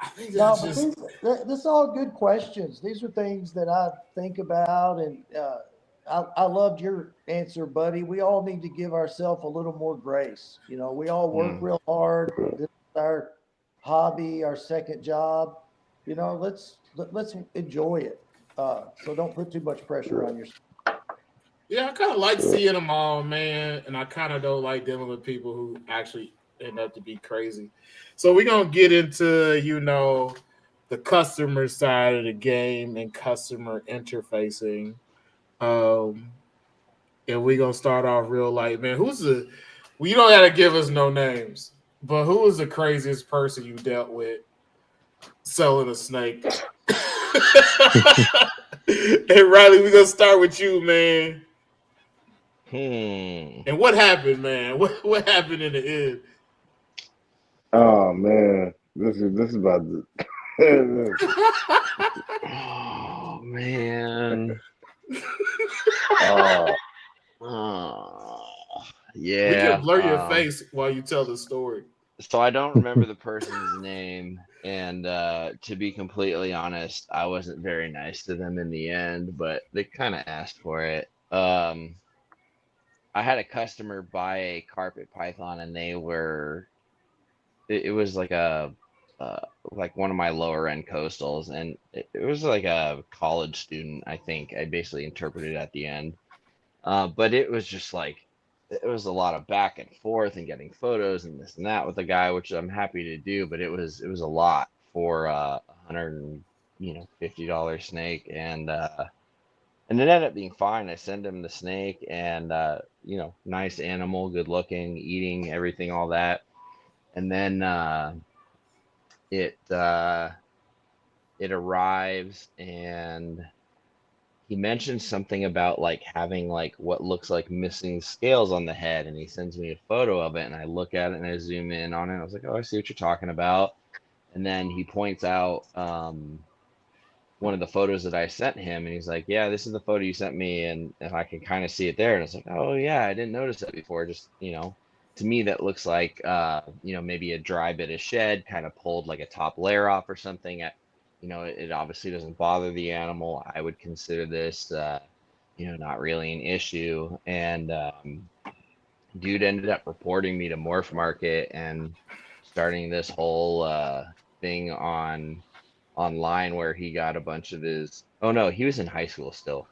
I think No, that's but just this are all good questions. These are things that I think about, and I loved your answer, buddy. We all need to give ourselves a little more grace. We all work Mm. real hard. This is our hobby, our second job. Let's enjoy it. So don't put too much pressure on yourself. yeah. I kind of like seeing them all, man, and I kind of don't like dealing with people who actually end up to be crazy. So we're gonna get into the customer side of the game and customer interfacing. Um, and we gonna start off real light, man. Who's the? Well, you don't gotta give us no names, but who was the craziest person you dealt with selling a snake? And Riley, we gonna start with you, man. And what happened, man? What happened in the end? Oh man, this is about to. Oh man. Oh, Oh, We can yeah. blur your face while you tell the story. So I don't remember the person's name, and to be completely honest, I wasn't very nice to them in the end, but they kind of asked for it. I had a customer buy a carpet python, and they were it was uh, like one of my lower end coastals, and it was like a college student, I think. I basically interpreted at the end. But it was just like it was a lot of back and forth and getting photos and this and that with the guy, which I'm happy to do, but it was a lot for $150 snake, and it ended up being fine. I sent him the snake, and nice animal, good looking, eating everything, all that, and then it it arrives, and he mentioned something about like having like what looks like missing scales on the head, and he sends me a photo of it, and I look at it and I zoom in on it. I was like, oh, I see what you're talking about. And then he points out one of the photos that I sent him, and he's like, yeah, this is the photo you sent me, and I can kind of see it there. And I was like, oh yeah, I didn't notice that before. Just to me that looks like maybe a dry bit of shed kind of pulled like a top layer off or something. It obviously doesn't bother the animal. I would consider this not really an issue. And dude ended up reporting me to Morph Market and starting this whole thing online where he got a bunch of his, oh no, he was in high school still.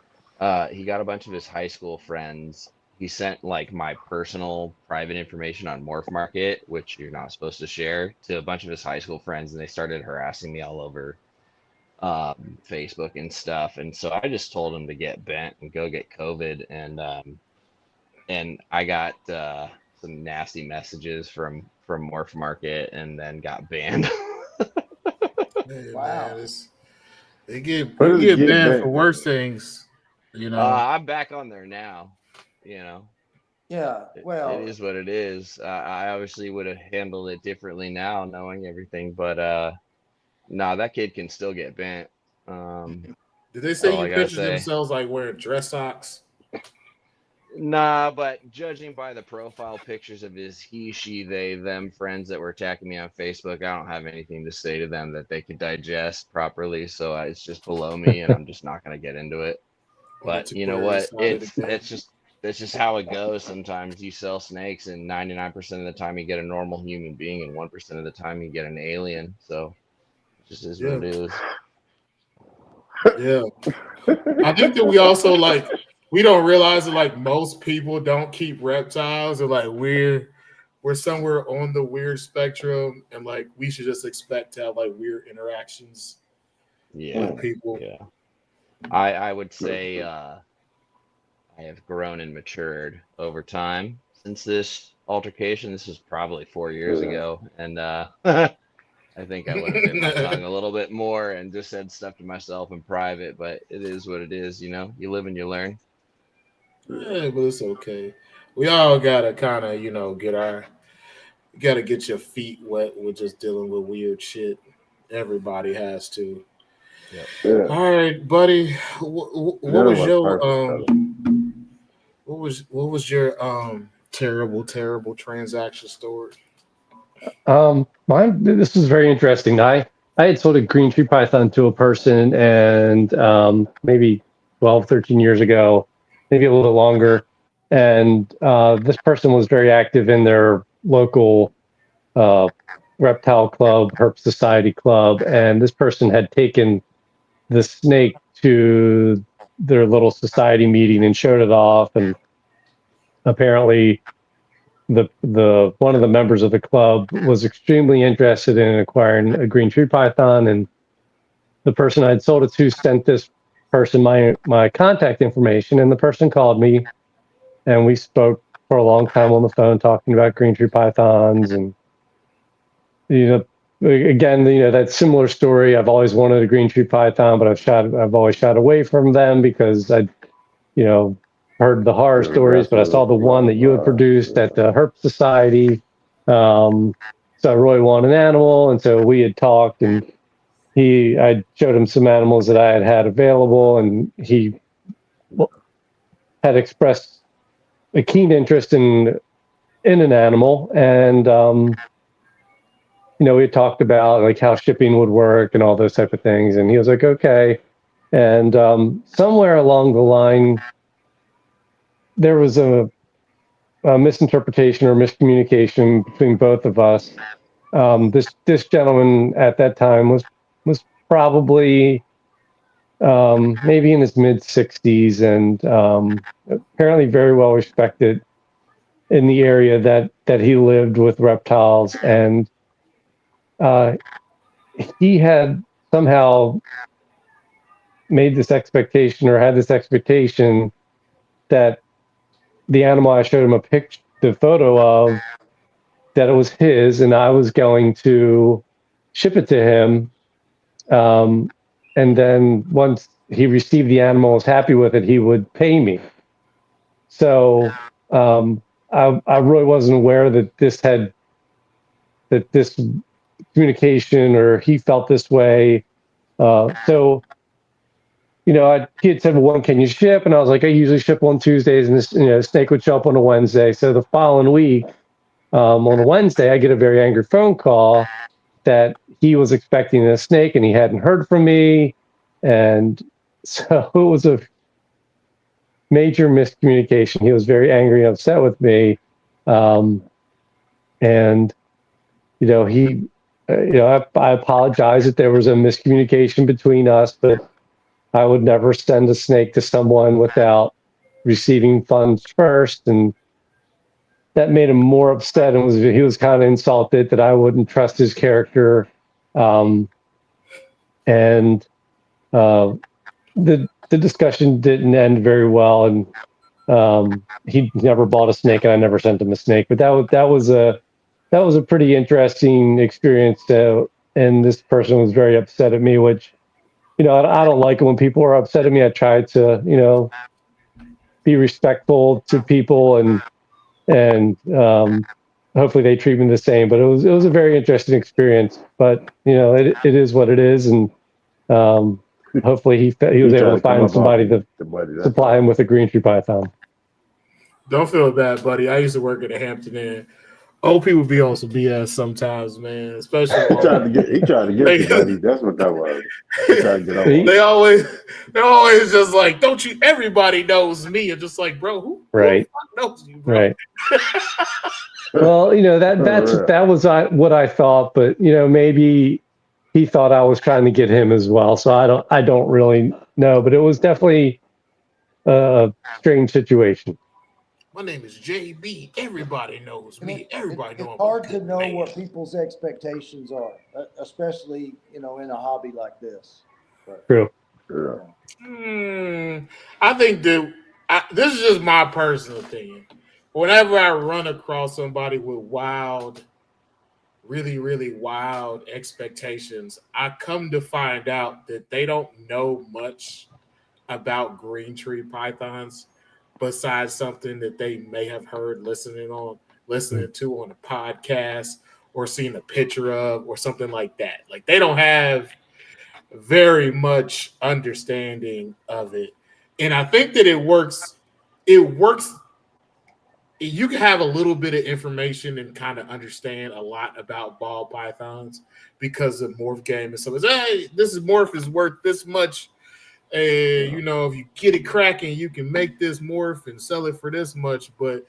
He got a bunch of his high school friends. He sent like my personal private information on Morph Market, which you're not supposed to share, to a bunch of his high school friends, and they started harassing me all over Facebook and stuff. And so I just told him to get bent and go get COVID, and I got some nasty messages from Morph Market, and then got banned. Hey, Wow. man, you what does get get banned for bent worse mean? things, you know. I'm back on there now. You know, Yeah. it Well, is what it is. I obviously would have handled it differently now, knowing everything. But nah, that kid can still get bent. Did they That's say all you I gotta pictured say. themselves like wearing dress socks? Nah, but judging by the profile pictures of his he, she, they, them friends that were attacking me on Facebook, I don't have anything to say to them that they could digest properly. So it's just below me, and I'm just not gonna get into it. On the But you know temporary what? side of the It's game. it's just that's just how it goes. Sometimes you sell snakes, and 99% of the time you get a normal human being, and 1% of the time you get an alien. So it just is what Yeah, it is. yeah. I think that we also like we don't realize that like most people don't keep reptiles, or like we're somewhere on the weird spectrum, and like we should just expect to have like weird interactions with Yeah, people. yeah. I would say I have grown and matured over time since this altercation. This was probably 4 years Yeah. ago, and I think I would have bit my Yeah, tongue a little bit more and just said stuff to myself in private. But it is what it is. You live and you learn. but it's okay. We all gotta kind of gotta get your feet wet with just dealing with weird shit. Everybody has to. Yep. Yeah. All right, buddy. What Dealing was with your perfect color. what was your terrible transaction story? This is very interesting. I had sold a green tree python to a person, and maybe 12, 13 years ago, maybe a little longer. And this person was very active in their local uh, reptile club, herp society club, and this person had taken the snake to their little society meeting and showed it off. And apparently, the one of the members of the club was extremely interested in acquiring a green tree python, and the person I'd sold it to sent this person my contact information, and the person called me, and we spoke for a long time on the phone talking about green tree pythons. And again, that similar story. I've always wanted a green tree python, but I've always shied away from them because I heard the horror stories, but I saw the one that you had produced at the Herp Society. So I really want an animal, and so we had talked, and I showed him some animals that I had available, and he had expressed a keen interest in an animal, and we had talked about like how shipping would work and all those type of things, and he was like, okay. And somewhere along the line, there was a misinterpretation or miscommunication between both of us. This gentleman at that time was probably maybe in his mid 60s, and apparently very well respected in the area that he lived with reptiles. And he had somehow made this expectation, or had this expectation, that the animal I showed him the photo of, that it was his, and I was going to ship it to him. And then once he received the animal, was happy with it, he would pay me. So I really wasn't aware that this communication, or he felt this way. So he had said, well, when can you ship? And I was like, I usually ship on Tuesdays, and this snake would show up on a Wednesday. So the following week, on a Wednesday, I get a very angry phone call that he was expecting a snake and he hadn't heard from me. And so it was a major miscommunication. He was very angry and upset with me. And I apologize that there was a miscommunication between us, but I would never send a snake to someone without receiving funds first. And that made him more upset, and he was kind of insulted that I wouldn't trust his character. And the discussion didn't end very well, and he never bought a snake, and I never sent him a snake. But that was a pretty interesting experience. And this person was very upset at me, which I don't like it when people are upset at me. I try to be respectful to people, and hopefully they treat me the same. But it was a very interesting experience. But it is what it is, and hopefully he was able to find somebody to supply him with a green tree python. Don't feel bad, buddy. I used to work at a Hampton Inn. Old people be on some BS sometimes, man. Especially he tried to get you, buddy. That's what that was. He tried to get over. They're always just like, don't you? Everybody knows me, and just like, bro, who right? Who knows you, bro? Right. Well, that was what I thought, but maybe he thought I was trying to get him as well. So I don't really know, but it was definitely a strange situation. My name is JB. Everybody knows me. Everybody knows. It's hard to know what people's expectations are, especially in a hobby like this. But, True. Yeah. I think that this is just my personal opinion. Whenever I run across somebody with really, really wild expectations, I come to find out that they don't know much about green tree pythons, besides something that they may have heard listening to on a podcast, or seen a picture of, or something like that. Like, they don't have very much understanding of it. And I think that it works. You can have a little bit of information and kind of understand a lot about ball pythons because of morph game and stuff. Hey, this morph is worth this much. If you get it cracking, you can make this morph and sell it for this much. But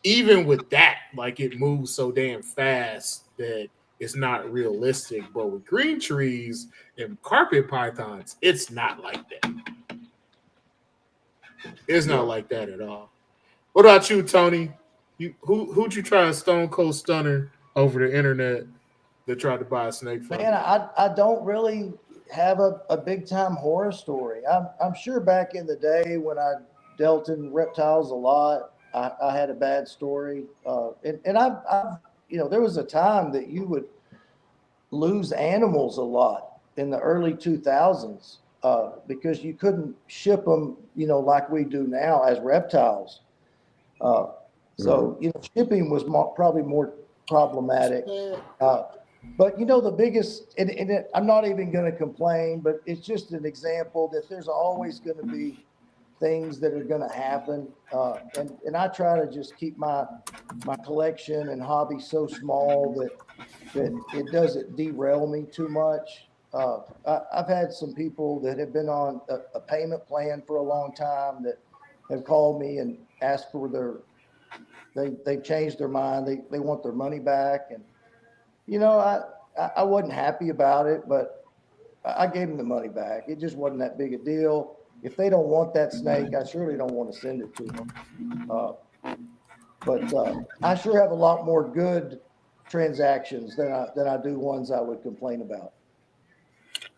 even with that, like, it moves so damn fast that it's not realistic. But with green trees and carpet pythons, it's not like that. It's not like that at all. What about you, Tony? Who'd you try a stone cold stunner over the internet that tried to buy a snake from? Man, I don't really have a big time horror story. I'm sure back in the day when I dealt in reptiles a lot, I had a bad story. And I've, there was a time that you would lose animals a lot in the early 2000s because you couldn't ship them, like we do now as reptiles. Uh, so, shipping was probably more problematic. Uh, but the biggest, I'm not even going to complain, but it's just an example that there's always going to be things that are going to happen. And I try to just keep my collection and hobby so small that it doesn't derail me too much. I've had some people that have been on a payment plan for a long time that have called me and asked for they've changed their mind. They want their money back. And, I wasn't happy about it, but I gave them the money back. It just wasn't that big a deal. If they don't want that snake, I surely don't want to send it to them. But I sure have a lot more good transactions than I do ones I would complain about.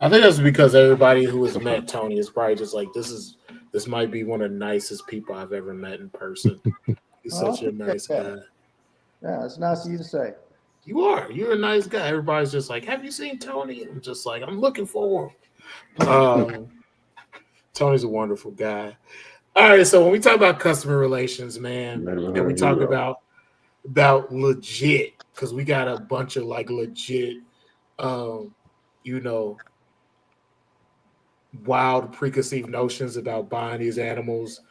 I think that's because everybody who has met Tony is probably just like, this might be one of the nicest people I've ever met in person. He's Well, I such a appreciate nice that. guy. Yeah, it's nice of you to say. You're a nice guy. Everybody's just like, have you seen Tony? I'm just like, I'm looking for him. Tony's a wonderful guy. All right, so when we talk about customer relations, man, Never and we heard talk hero. about legit, because we got a bunch of like legit, um, you know, wild preconceived notions about buying these animals.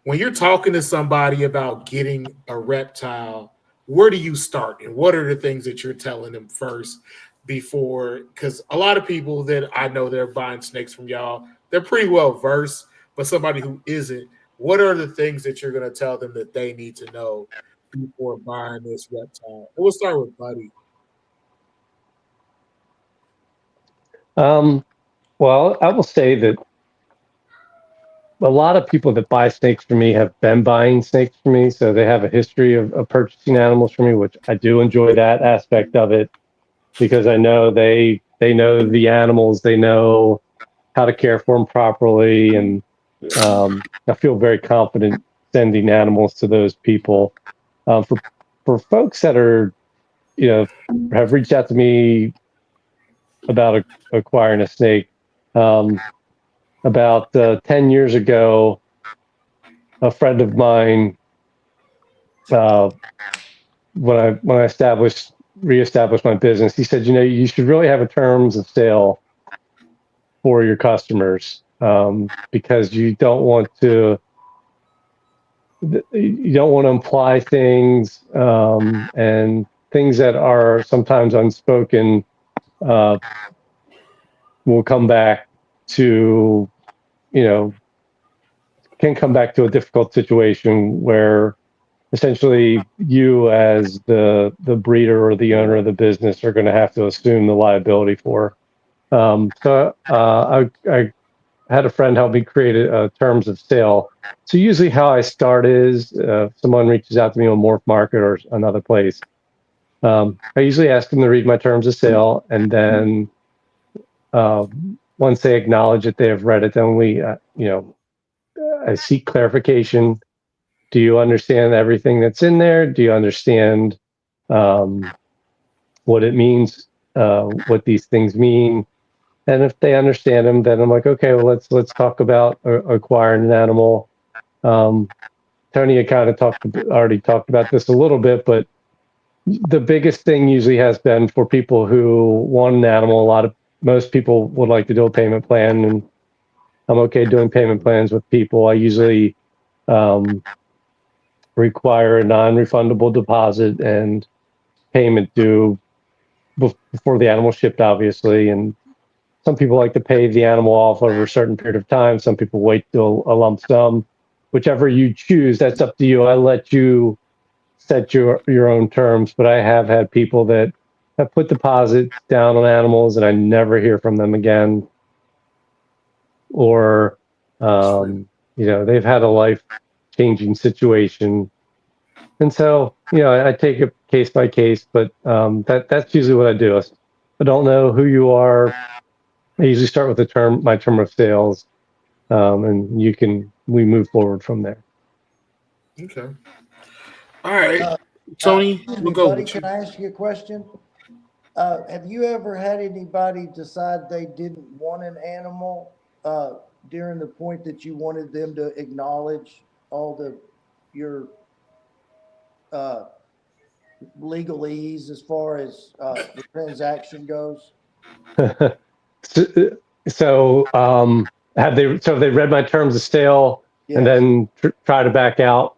When you're talking to somebody about getting a reptile, where do you start, and what are the things that you're telling them first before? Because a lot of people that I know that are buying snakes from y'all, they're pretty well versed, but somebody who isn't, what are the things that you're going to tell them that they need to know before buying this reptile? We'll start with Buddy. Um, well, I will say that a lot of people that buy snakes from me have been buying snakes from me, so they have a history of purchasing animals from me, which I do enjoy that aspect of it because I know they know the animals, they know how to care for them properly, and I feel very confident sending animals to those people. For folks that are have reached out to me about acquiring a snake, um, about 10 years ago, a friend of mine, uh, when I reestablished my business, he said, you should really have a terms of sale for your customers, because you don't want to imply things, and things that are sometimes unspoken uh, will come back to you know can come back to a difficult situation where essentially you as the breeder or the owner of the business are going to have to assume the liability for. I had a friend help me create terms of sale. So usually how I start is someone reaches out to me on Morph Market or another place. I usually ask them to read my terms of sale, and then uh, once they acknowledge that they have read it, then I seek clarification. Do you understand everything that's in there? Do you understand um, what it means, what these things mean? And if they understand them, then I'm like, okay, well, let's talk about acquiring an animal. Um, Tony had kind of already talked about this a little bit, but the biggest thing usually has been for people who want an animal. Most people would like to do a payment plan, and I'm okay doing payment plans with people. I usually um, require a non-refundable deposit and payment due before the animal shipped, obviously. And some people like to pay the animal off over a certain period of time. Some people wait till a lump sum. Whichever you choose, that's up to you. I let you set your own terms, but I have had people that have put deposits down on animals and I never hear from them again, or they've had a life changing situation. And so, I take it case by case, but that's usually what I do. I don't know who you are. I usually start with my term of sales, and we move forward from there. Okay. All right. Uh, Tony, Excuse we'll me, go buddy, with can you. I ask you a question? Have you ever had anybody decide they didn't want an animal, during the point that you wanted them to acknowledge all your, uh, legalese as far as, the transaction goes? So, have they read my terms of sale and Yes. then try to back out?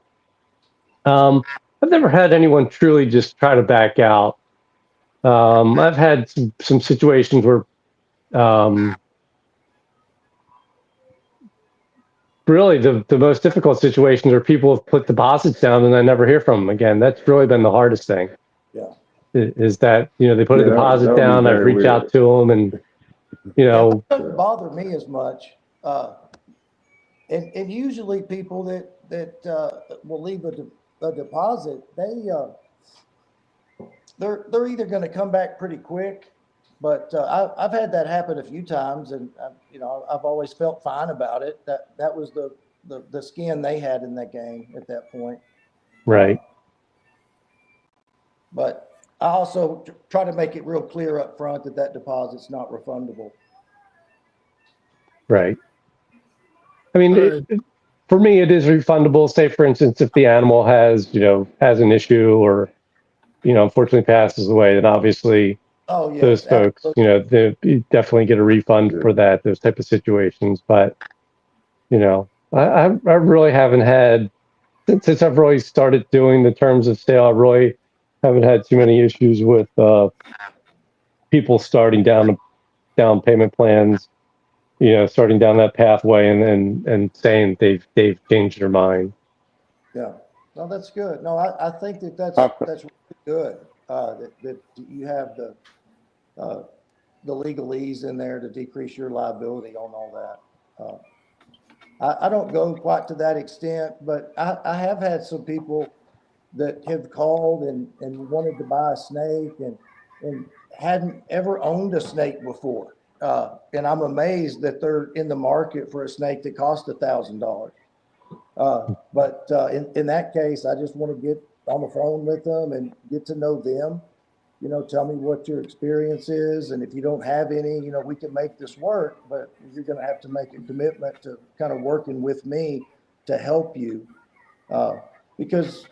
I've never had anyone truly just try to back out. I've had some situations where um, really the most difficult situations are people have put deposits down and I never hear from them again. That's really been the hardest thing. Yeah. Is that they put a Yeah, that deposit would be down, I've very reached out weird. to them, and Yeah, that doesn't bother me as much. And usually people that will leave a deposit, they're either going to come back pretty quick, but I've had that happen a few times, and I've always felt fine about it. That was the skin they had in that game at that point. right, But I also try to make it real clear up front that deposit's not refundable. right. I mean, All right. for me, it is refundable. Say, for instance, if the animal has an issue or unfortunately passes away, then obviously Oh those yes, folks, absolutely. they definitely get a refund for that, those type of situations. But I really haven't had since I've really started doing the terms of sale. I really haven't had too many issues with people starting down payment plans, starting down that pathway and saying they've changed their mind. Yeah. No, that's good. No, I think How, that's really good. That you have uh, the legalese in there to decrease your liability on all that. I don't go quite to that extent, but I have had some people that have called and wanted to buy a snake and hadn't ever owned a snake before. And I'm amazed that they're in the market for a snake that cost $1,000. But in that case, I just want to get on the phone with them and get to know them. Tell me what your experience is, and if you don't have any, we can make this work, but you're going to have to make a commitment to kind of working with me to help you. Uh, because,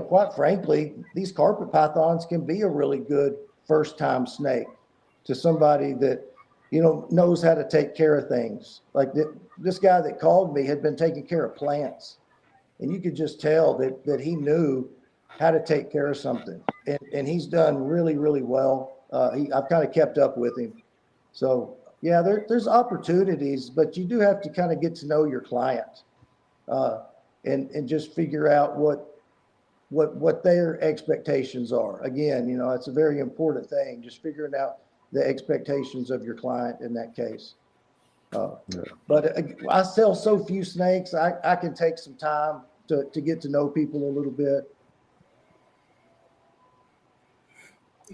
quite frankly, these carpet pythons can be a really good first time snake to somebody that, knows how to take care of things. Like this guy that called me had been taking care of plants, and you could just tell that he knew how to take care of something, and he's done really, really well. I've kind of kept up with him. So yeah, there's opportunities, but you do have to kind of get to know your client, uh, and just figure out what their expectations are. Again, it's a very important thing, just figuring out the expectations of your client in that case. yeah. But I sell so few snakes, I can take some time to get to know people a little bit.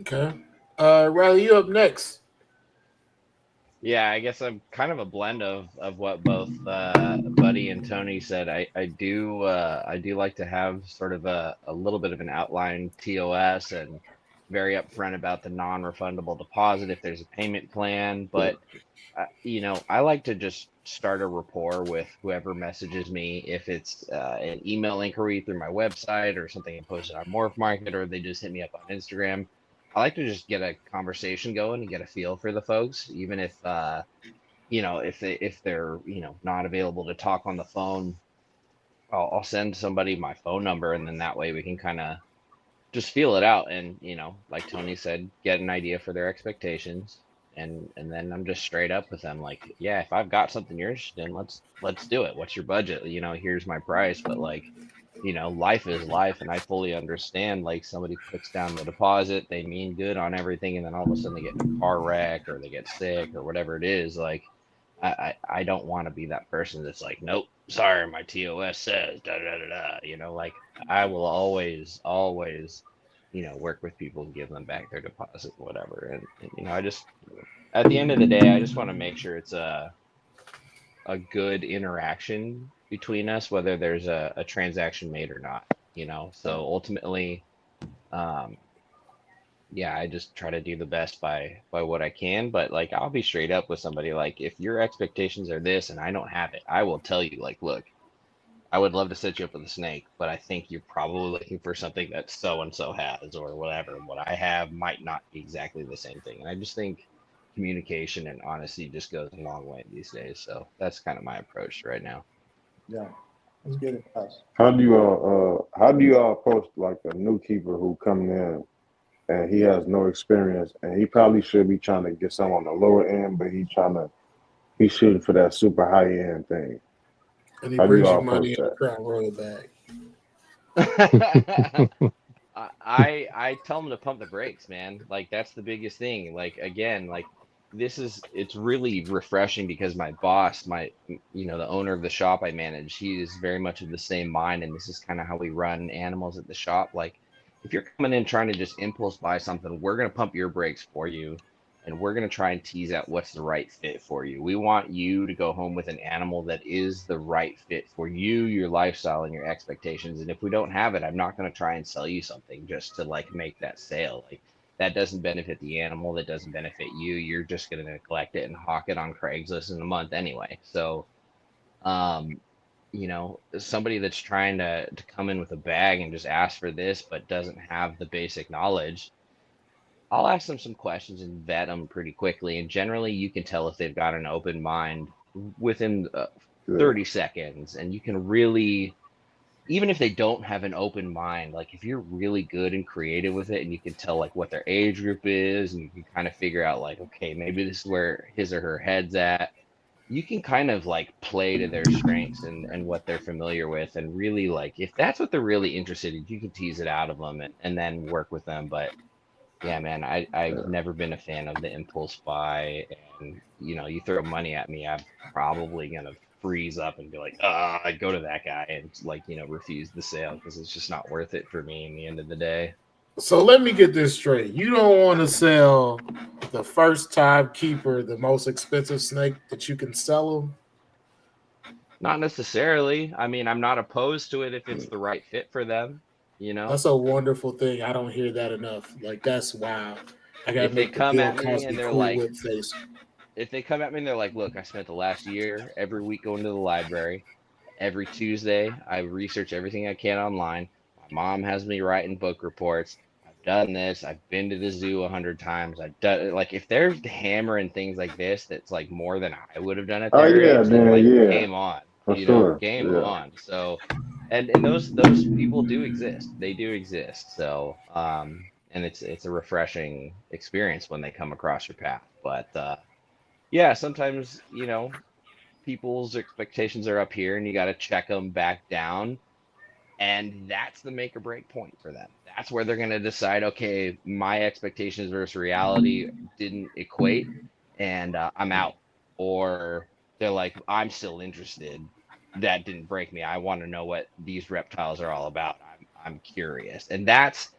Okay. Riley, you up next. Yeah, I guess I'm kind of a blend of what both Buddy and Tony said. I do like to have sort of a little bit of an outline TOS and very upfront about the non-refundable deposit if there's a payment plan. But I like to just start a rapport with whoever messages me. If it's an email inquiry through my website or something I posted on Morph Market, or they just hit me up on Instagram, I like to just get a conversation going and get a feel for the folks, even if if they're not available to talk on the phone. I'll send somebody my phone number, and then that way we can kind of just feel it out, and like Tony said, get an idea for their expectations, and then I'm just straight up with them, like, yeah, if I've got something you're interested in, let's do it. What's your budget? Here's my price. But like, life is life, and I fully understand, like, somebody puts down the deposit, they mean good on everything, and then all of a sudden they get in a car wreck or they get sick or whatever it is. Like, I don't want to be that person that's like, nope, sorry, my TOS says da da da da. Like, I will always work with people and give them back their deposit, whatever. And I just at the end of the day, I just want to make sure it's a good interaction between us, whether there's a transaction made or not, you know? So ultimately, um, yeah, I just try to do the best by what I can, but like I'll be straight up with somebody like if your expectations are this and I don't have it, I will tell you like, look, I would love to set you up with a snake, but I think you're probably looking for something that so and so has or whatever. What I have might not be exactly the same thing. And I just think communication and honesty just goes a long way these days. So that's kind of my approach right now. Yeah, that's good advice. how do you all approach like a new keeper who coming in and he has no experience and he probably should be trying to get some on the lower end, but he's shooting for that super high end thing. And he How do you brings all you approach money in a that? Crown Royal bag. I tell them to pump the brakes, man. Like that's the biggest thing. Like again, like it's really refreshing because my boss, the owner of the shop I manage, he is very much of the same mind, and this is kind of how we run animals at the shop. Like if you're coming in trying to just impulse buy something, we're gonna pump your brakes for you, and we're going to try and tease out what's the right fit for you. We want you to go home with an animal that is the right fit for you, your lifestyle, and your expectations. And if we don't have it, I'm not going to try and sell you something just to like make that sale. Like that doesn't benefit the animal, that doesn't benefit you. You're just going to neglect it and hawk it on Craigslist in a month anyway. So, um, somebody that's trying to come in with a bag and just ask for this, but doesn't have the basic knowledge, I'll ask them some questions and vet them pretty quickly. And generally, you can tell if they've got an open mind within Yeah. 30 seconds. And you can really, even if they don't have an open mind, like if you're really good and creative with it and you can tell like what their age group is and you can kind of figure out like, okay, maybe this is where his or her head's at. You can kind of like play to their strengths and what they're familiar with. And really, like, if that's what they're really interested in, you can tease it out of them and then work with them. But yeah, man, I've Yeah. never been a fan of the impulse buy. And, you throw money at me, I'm probably going to freeze up and be like, I'd go to that guy and, like, refuse the sale because it's just not worth it for me in the end of the day. So let me get this straight. You don't want to sell the first time keeper the most expensive snake that you can sell them. Not necessarily. I mean, I'm not opposed to it if it's the right fit for them, you know? That's a wonderful thing. I don't hear that enough. Like that's wow. I gotta If they make the come Bill at me Cosby and they're cool like, whip face. if they come at me and they're like, look, I spent the last year every week going to the library. Every Tuesday, I research everything I can online. My mom has me writing book reports. I've done this. I've been to the zoo 100 times. I've done like if they're hammering things like this, that's like more than I would have done at Oh their yeah, age. Then then like yeah, game on, for sure. game Yeah. on. So, and those people do exist. They do exist. So, and it's a refreshing experience when they come across your path. But yeah, sometimes people's expectations are up here and you got to check them back down, and that's the make or break point for them. That's where they're going to decide, okay, my expectations versus reality didn't equate, and I'm out. Or they're like, I'm still interested, that didn't break me, I want to know what these reptiles are all about, I'm curious. And that's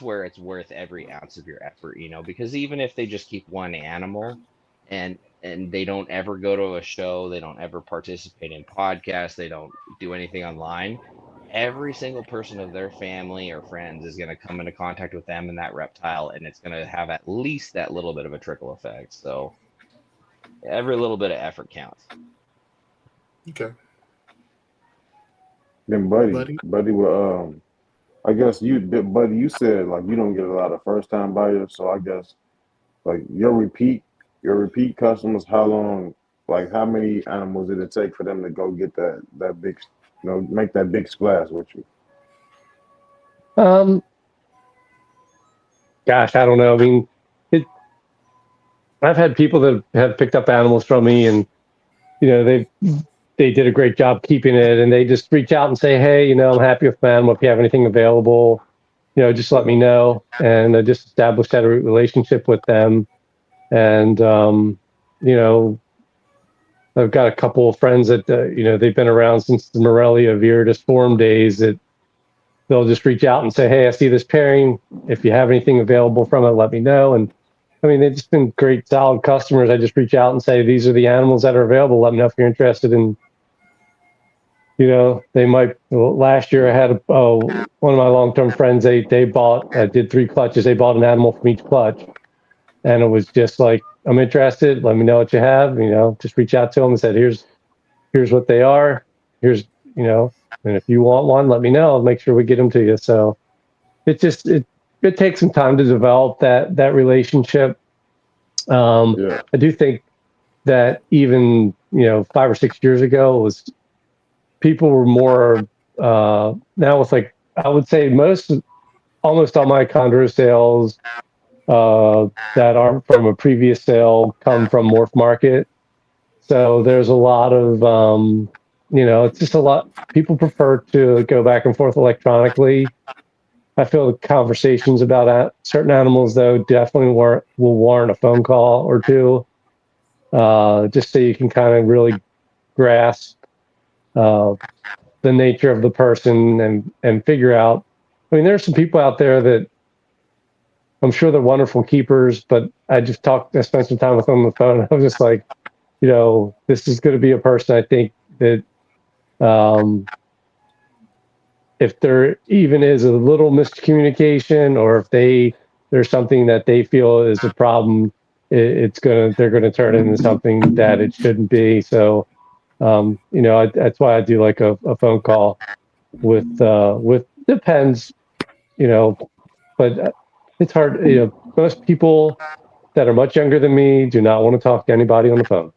where it's worth every ounce of your effort, because even if they just keep one animal and they don't ever go to a show, they don't ever participate in podcasts, they don't do anything online, every single person of their family or friends is going to come into contact with them and that reptile, and it's going to have at least that little bit of a trickle effect. So every little bit of effort counts. Okay, Then buddy, buddy. buddy will I guess buddy, you said like you don't get a lot of first time buyers, so I guess like your repeat customers, how long, like how many animals did it take for them to go get that big, make that big splash with you? Um, Gosh, I don't know. I mean, it. I've had people that have picked up animals from me, and they did a great job keeping it, and they just reach out and say, hey, I'm happy with my animal. If you have anything available, just let me know, and I just established that relationship with them, and you know, I've got a couple of friends that they've been around since the Morelia Viridis Forum days. That they'll just reach out and say, "Hey, I see this pairing. If you have anything available from it, let me know." And I mean, they've just been great, solid customers. I just reach out and say, these are the animals that are available. Let me know if you're interested in, they might, well, last year I had one of my long-term friends, they bought, I did 3 clutches. They bought an animal from each clutch. And it was just like, I'm interested. Let me know what you have, just reach out to them and said, here's what they are. Here's, and if you want one, let me know. I'll make sure we get them to you. So it takes some time to develop that relationship. Yeah. I do think that even 5 or 6 years ago was people were more now with like I would say almost all my Chondro sales that aren't from a previous sale come from Morph Market. So there's a lot of it's just a lot. People prefer to go back and forth electronically. I feel the conversations about certain animals, though, definitely will warrant a phone call or two, just so you can kind of really grasp uh, the nature of the person and figure out. I mean, there's some people out there that I'm sure they're wonderful keepers, but I spent some time with them on the phone. And I was just like, this is going to be a person I think that um, if there even is a little miscommunication or if there's something that they feel is a problem, they're gonna turn it into something that it shouldn't be. So that's why I do like a phone call with depends, but it's hard. Most people that are much younger than me do not want to talk to anybody on the phone.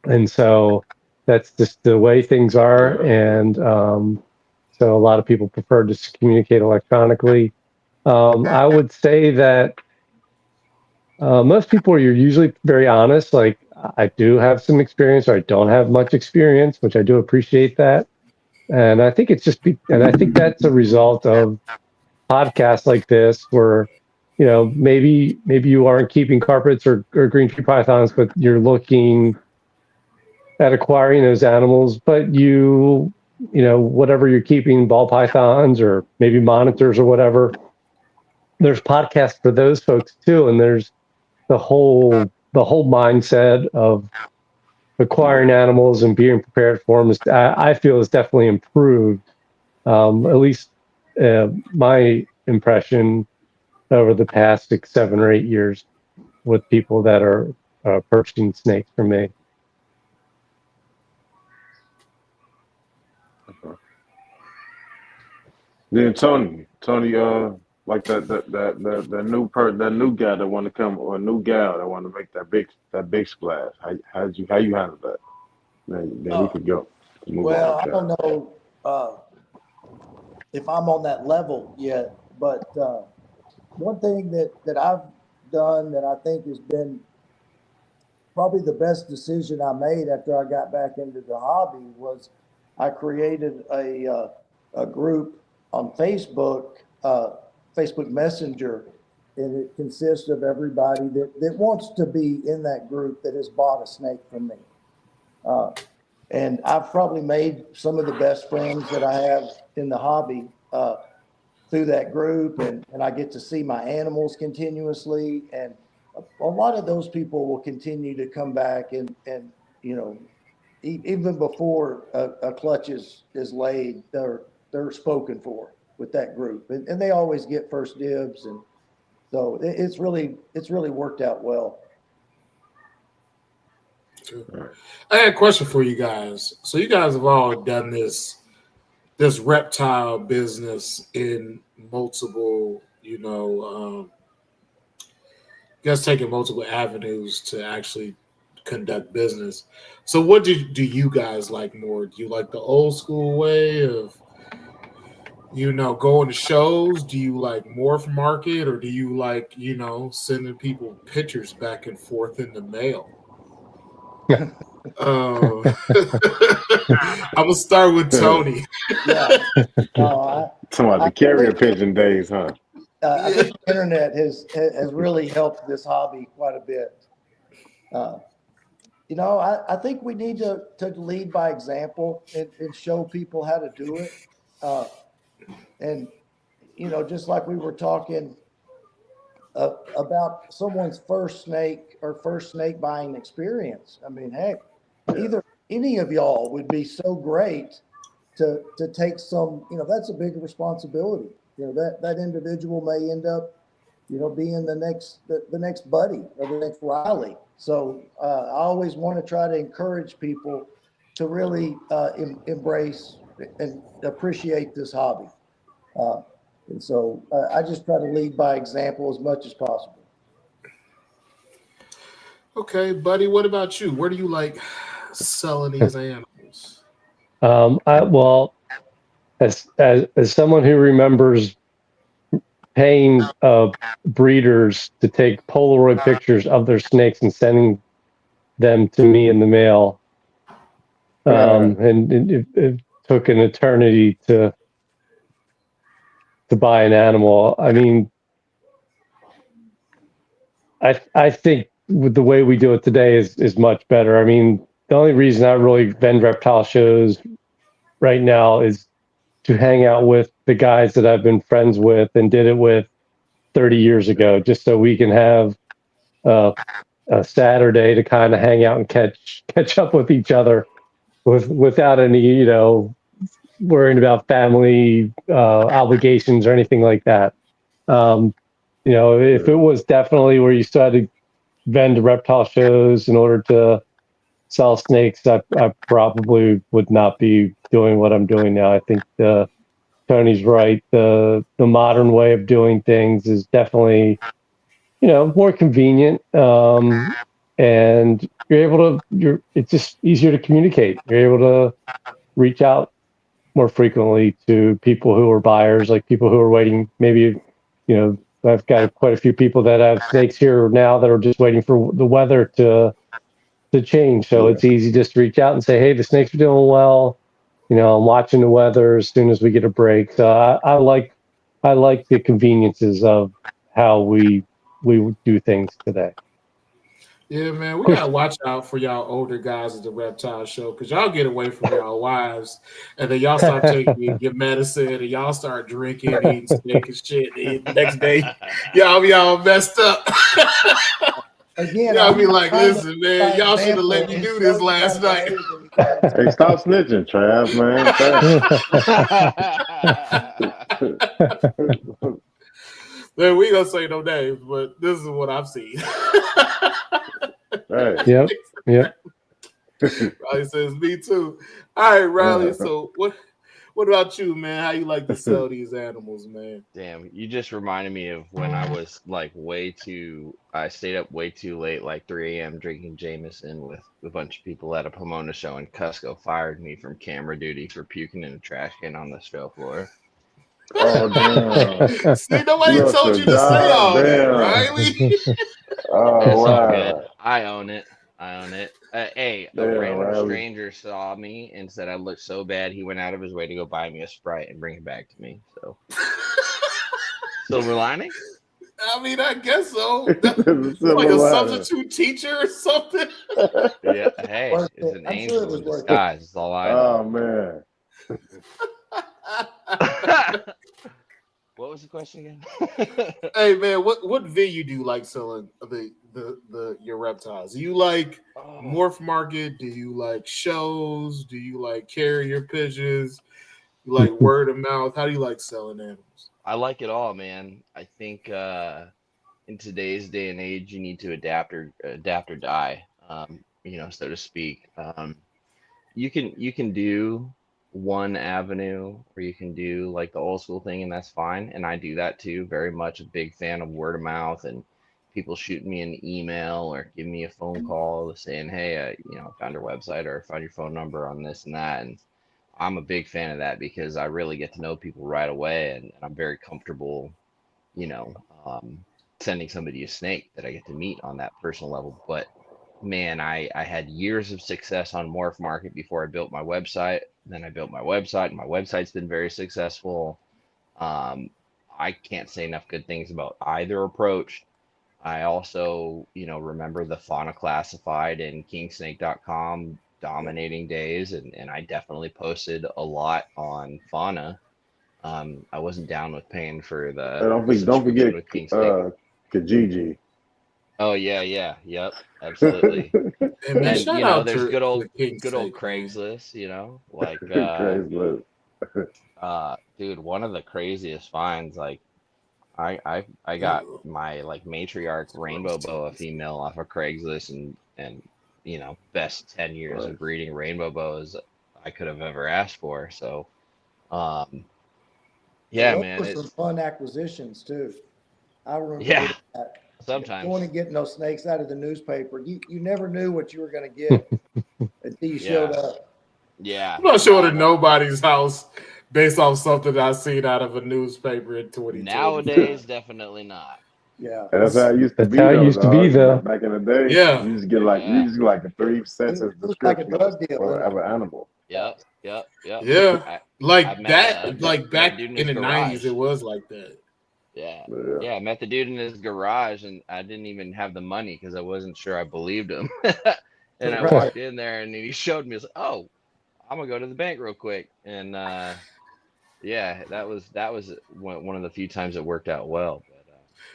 And so that's just the way things are. And so a lot of people prefer to communicate electronically. I would say that most people are usually very honest. Like I do have some experience, or I don't have much experience, which I do appreciate that. And I think and I think that's a result of podcasts like this, where maybe you aren't keeping carpets or green tree pythons, but you're looking at acquiring those animals, but whatever you're keeping, ball pythons or maybe monitors or whatever, there's podcasts for those folks too. And there's the whole mindset of acquiring animals and being prepared for them I feel is definitely improved. At least my impression over the past 6, 7, or 8 years with people that are purchasing snakes from me. Then Tony, like that new guy that want to come, or a new gal that want to make that big splash. How you handle that? Then we could go move on Well, with I don't know if I'm on that level yet, but one thing that I've done that I think has been probably the best decision I made after I got back into the hobby was I created a group on Facebook, Facebook Messenger, and it consists of everybody that wants to be in that group that has bought a snake from me. And I've probably made some of the best friends that I have in the hobby through that group, and I get to see my animals continuously. And a lot of those people will continue to come back and even before a clutch is laid, they're spoken for with that group, and they always get first dibs, and so it's really worked out well. I had a question for you guys. So you guys have all done this reptile business in multiple, you guys taking multiple avenues to actually conduct business. So what do you guys like more? Do you like the old school way of going to shows? Do you like morph market, or do you like sending people pictures back and forth in the mail? I'm gonna start with that. Tony. Yeah. No, Talking about the I carrier think pigeon days, huh? I think the internet has really helped this hobby quite a bit. Uh, I think we need to lead by example and show people how to do it. And just like we were talking about someone's first snake or first snake buying experience. I mean, heck, either any of y'all would be so great to take some, that's a big responsibility. That individual may end up, being the next Buddy or the next Riley. So I always want to try to encourage people to really embrace and appreciate this hobby. And so I just try to lead by example as much as possible. Okay, buddy. What about you? Where do you like selling these animals? Well, as someone who remembers paying breeders to take Polaroid pictures of their snakes and sending them to me in the mail, and it took an eternity to buy an animal. I mean, I think with the way we do it today is much better. I mean, the only reason I really vend reptile shows right now is to hang out with the guys that I've been friends with and did it with 30 years ago, just so we can have a Saturday to kind of hang out and catch up with each other without any, worrying about family obligations or anything like that. If it was definitely where you still had to vend reptile shows in order to sell snakes, I probably would not be doing what I'm doing now. I think Tony's right. The modern way of doing things is definitely, more convenient. And it's just easier to communicate. You're able to reach out more frequently to people who are buyers, like people who are waiting. Maybe, I've got quite a few people that have snakes here now that are just waiting for the weather to change. So it's easy just to reach out and say, hey, the snakes are doing well. I'm watching the weather as soon as we get a break. So I like the conveniences of how we do things today. Yeah, man, we gotta watch out for y'all older guys at the reptile show because y'all get away from y'all wives and then y'all start taking your medicine and y'all start drinking, eating steak and shit. And the next day, y'all be all messed up. Again, y'all be I'm like, trying to listen, man, y'all should have let me example do this and last show you night. kind of Hey, stop snitching, Trav, man. Man, we gonna say no names, but this is what I've seen. Hey. Yep. Riley says, me too. All right, Riley. So what about you, man? How you like to sell these animals, man? Damn, you just reminded me of when I was like I stayed up way too late, like 3 a.m. drinking Jameson with a bunch of people at a Pomona show, and Cusco fired me from camera duty for puking in a trash can on the show floor. Oh, damn. See, nobody You lost told your you to say job, all that, damn. Riley. Oh, It's all wow. good. I own it. Hey, a Damn, random Riley. stranger saw me and said I looked so bad, he went out of his way to go buy me a Sprite and bring it back to me. So, silver lining? I mean, I guess so. It's Like a lining. substitute teacher or something. Yeah, hey, worth it's it. an I'm sure it angel was in worth it. disguise. That's all I Oh, know. man. What was the question again? Hey, man, what venue do you like selling your reptiles? Do you like Morph Market? Do you like shows? Do you like carrier pigeons? You like word of mouth? How do you like selling animals? I like it all, man. I think in today's day and age, you need to adapt or die, so to speak. You can do one avenue, or you can do like the old school thing, and that's fine. And I do that too. Very much a big fan of word of mouth and people shooting me an email or giving me a phone call saying, "Hey, I found your website or found your phone number on this and that." And I'm a big fan of that because I really get to know people right away, and I'm very comfortable, you know, um, sending somebody a snake that I get to meet on that personal level. But man, I had years of success on Morph Market before I built my website. Then I built my website, and my website's been very successful. Um, I can't say enough good things about either approach. I also, remember the Fauna Classified and kingsnake.com dominating days, and I definitely posted a lot on Fauna. I wasn't down with paying for Hey, the don't subscription forget with King Snake. Kijiji. Oh yeah, yep, absolutely. And man, And shout out there's to the King good old Steak, man. Craigslist, like Crazy. dude, one of the craziest finds, like I got my like matriarch rainbow boa female off of Craigslist, and best 10 years Right. of breeding rainbow boas I could have ever asked for. So yeah, Those man, were some it's fun acquisitions too. I remember yeah, doing that. Going sometimes. and getting those snakes out of the newspaper. You never knew what you were going to get until you showed Yeah, up. yeah. I'm not showing to No, nobody's house based off something I seen out of a newspaper in 2020. nowadays definitely not. Yeah. And that's how it used to That's be how it though, used to be, dog. though. Back in the day, Yeah. you Yeah. just get like a 3 It sentence was like a description drug deal. for Wasn't of it? an animal. Yeah. Yep. Yeah. I Like met that, met like met a back dude in in his the 90s, garage. it was like that. Yeah. Yeah. Yeah, I met the dude in his garage, and I didn't even have the money because I wasn't sure I believed him. And I Right. walked in there, and he showed me. I was like, "Oh, I'm gonna go to the bank real quick." And yeah, that was one of the few times it worked out well. But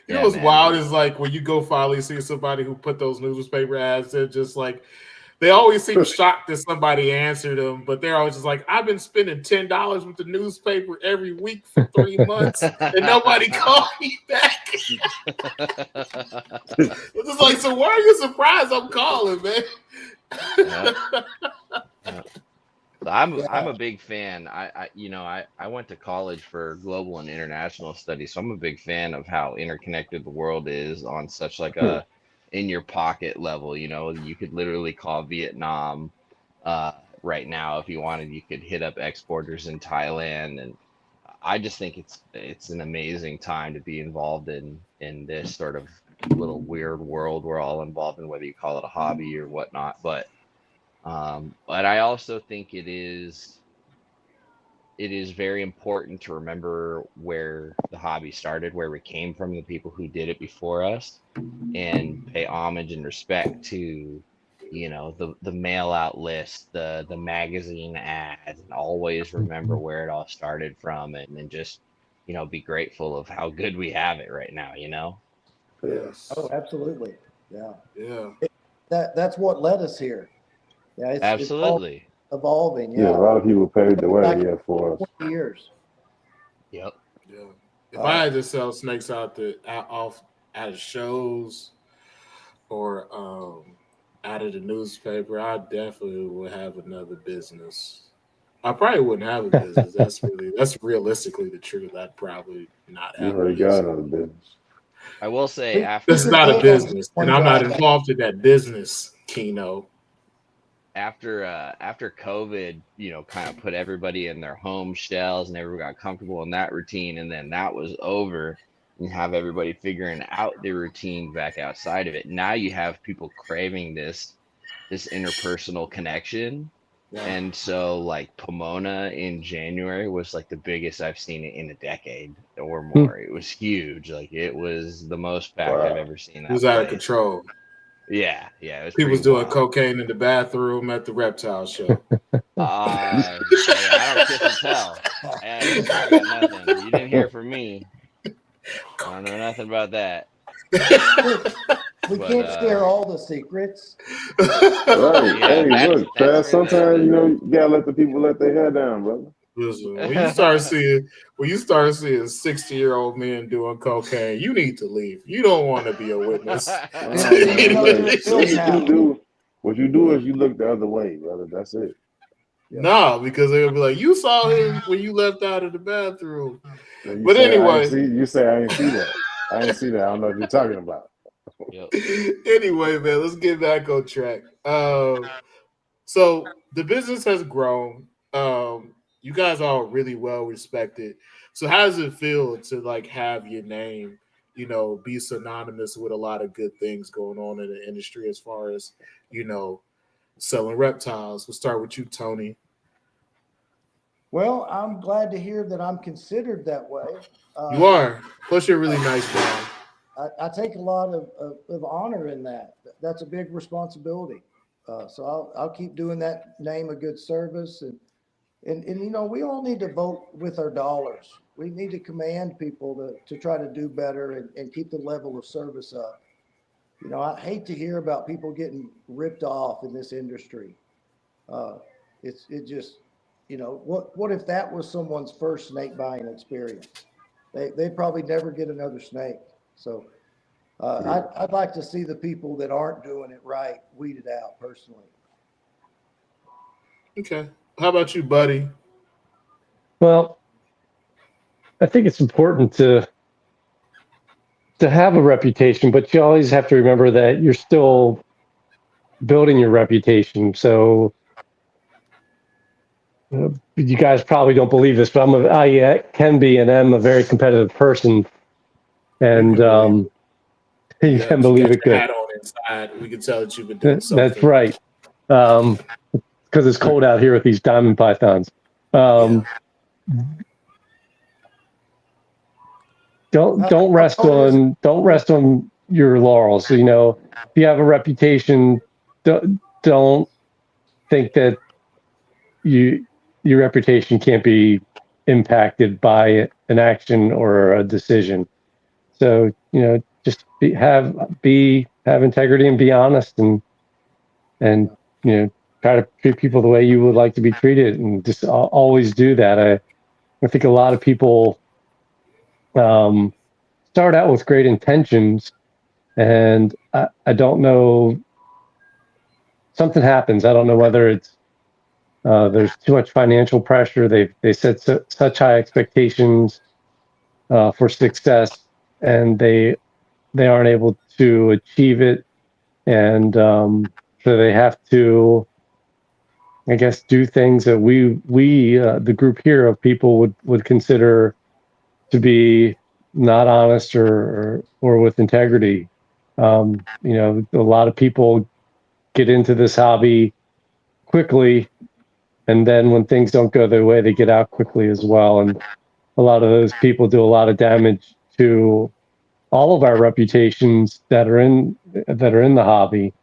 You know yeah, what's man, wild is like when you go finally see somebody who put those newspaper ads in, just like they always seem shocked that somebody answered them, but they're always just like, I've been spending $10 with the newspaper every week for 3 months and nobody called me back. It's just like, so why are you surprised I'm calling, man? Yeah. Yeah. So I'm Yeah. a big fan. I went to college for global and international studies, so I'm a big fan of how interconnected the world is on such like a in your pocket level. You could literally call Vietnam uh, right now if you wanted. You could hit up exporters in Thailand, and I just think it's an amazing time to be involved in this sort of little weird world we're all involved in, whether you call it a hobby or whatnot. But I also think it is very important to remember where the hobby started, where we came from, the people who did it before us, and pay homage and respect to, the mail out list, the magazine ads, and always remember where it all started from, and then just, be grateful of how good we have it right now. Yes. Oh, absolutely. Yeah. Yeah. That's what led us here. Yeah. It's all Absolutely. evolving. Yeah, a Yeah. lot of people paved the way, Back yeah, for us. 20 years. Yep. Yeah. If I had to sell snakes out of shows or out of the newspaper, I definitely would have another business. I probably wouldn't have a business. That's realistically the truth. I'd probably not You have a already got business. another business. I will say This is after not a business, and One I'm not job. involved in that business, Keno. after COVID, kind of put everybody in their home shells and everyone got comfortable in that routine, and then that was over, and have everybody figuring out their routine back outside of it. Now you have people craving this interpersonal connection. Yeah. And so like Pomona in January was like the biggest I've seen it in a decade or more. It was huge. Like it was the most packed I've Wow. ever seen It that was out of place. control. Yeah, it was People pretty was doing wild. cocaine in the bathroom at the reptile show. Hey, I don't kiss and tell. Hey, I got nothing. You didn't hear from me. I don't know nothing about that. We But can't share all the secrets. Right. yeah, Hey, look, that's Fast, where sometimes, you gotta let the people let their hair down, brother. Listen, when you start seeing 60-year-old men doing cocaine, you need to leave. You don't want to be a witness. No, You know, man, you're look, still town. what you do is you look the other way, brother. That's it. No, because they'll be like, you saw him when you left out of the bathroom. Then But anyway, you say I ain't see that. I ain't see that. I don't know what you're talking about. Yep. anyway, man, let's get back on track. So the business has grown. You guys are all really well respected. So how does it feel to like have your name, be synonymous with a lot of good things going on in the industry as far as, selling reptiles? We'll start with you, Tony. Well, I'm glad to hear that I'm considered that way. You are. Plus, you're a really nice guy. I take a lot of honor in that. That's a big responsibility. So I'll keep doing that name a good service. And you know, we all need to vote with our dollars. We need to command people to try to do better and keep the level of service up. You know, I hate to hear about people getting ripped off in this industry. Uh, it just, you know, what if that was someone's first snake buying experience? They probably never get another snake. So I'd like to see the people that aren't doing it right weeded out personally. Okay. How about you, buddy? Well, I think it's important to have a reputation, but you always have to remember that you're still building your reputation. So you guys probably don't believe this, but I can be and am a very competitive person, We and can believe you can you believe got it your good. hat on inside. We can tell that you've been doing That's something. right. Because it's cold out here with these diamond pythons. Yeah. Um, don't rest on your laurels. You know, if you have a reputation, don't think that you your reputation can't be impacted by an action or a decision. So you know, just have integrity and be honest, and you know, try to treat people the way you would like to be treated, and just always do that. I think a lot of people um, start out with great intentions, and I don't know, something happens. I don't know whether it's there's too much financial pressure. They set such high expectations for success, and they aren't able to achieve it, and so they have to, I guess, do things that we the group here of people would consider to be not honest or with integrity. You know, a lot of people get into this hobby quickly, and then when things don't go their way, they get out quickly as well. And a lot of those people do a lot of damage to all of our reputations that are in the hobby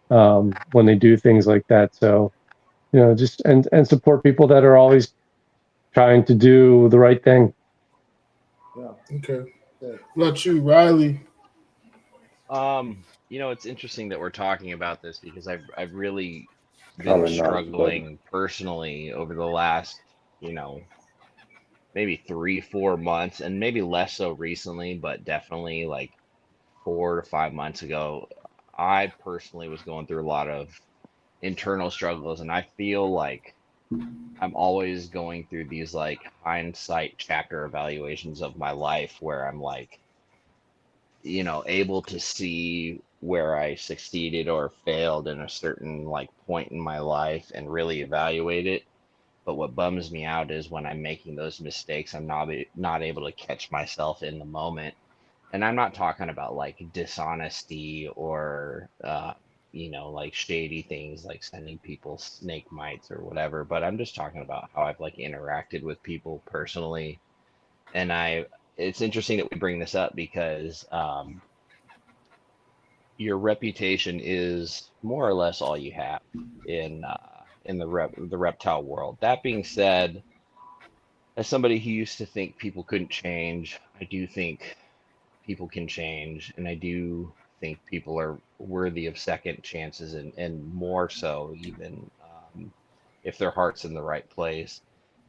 when they do things like that. So you know, just and support people that are always trying to do the right thing. Yeah. Okay. Yeah. What about you, Riley? It's interesting that we're talking about this because I've really been Common knowledge, buddy. struggling personally over the last, maybe 3, 4 months, and maybe less so recently, but definitely like 4 to 5 months ago. I personally was going through a lot of internal struggles, and I feel like I'm always going through these like hindsight chapter evaluations of my life where I'm like, able to see where I succeeded or failed in a certain like point in my life and really evaluate it. But what bums me out is when I'm making those mistakes, I'm not able to catch myself in the moment. And I'm not talking about like dishonesty or like shady things like sending people snake mites or whatever, but I'm just talking about how I've like interacted with people personally. And it's interesting that we bring this up because your reputation is more or less all you have in the reptile world. That being said, as somebody who used to think people couldn't change, I do think people can change, and I do think people are worthy of second chances, and more so even if their heart's in the right place.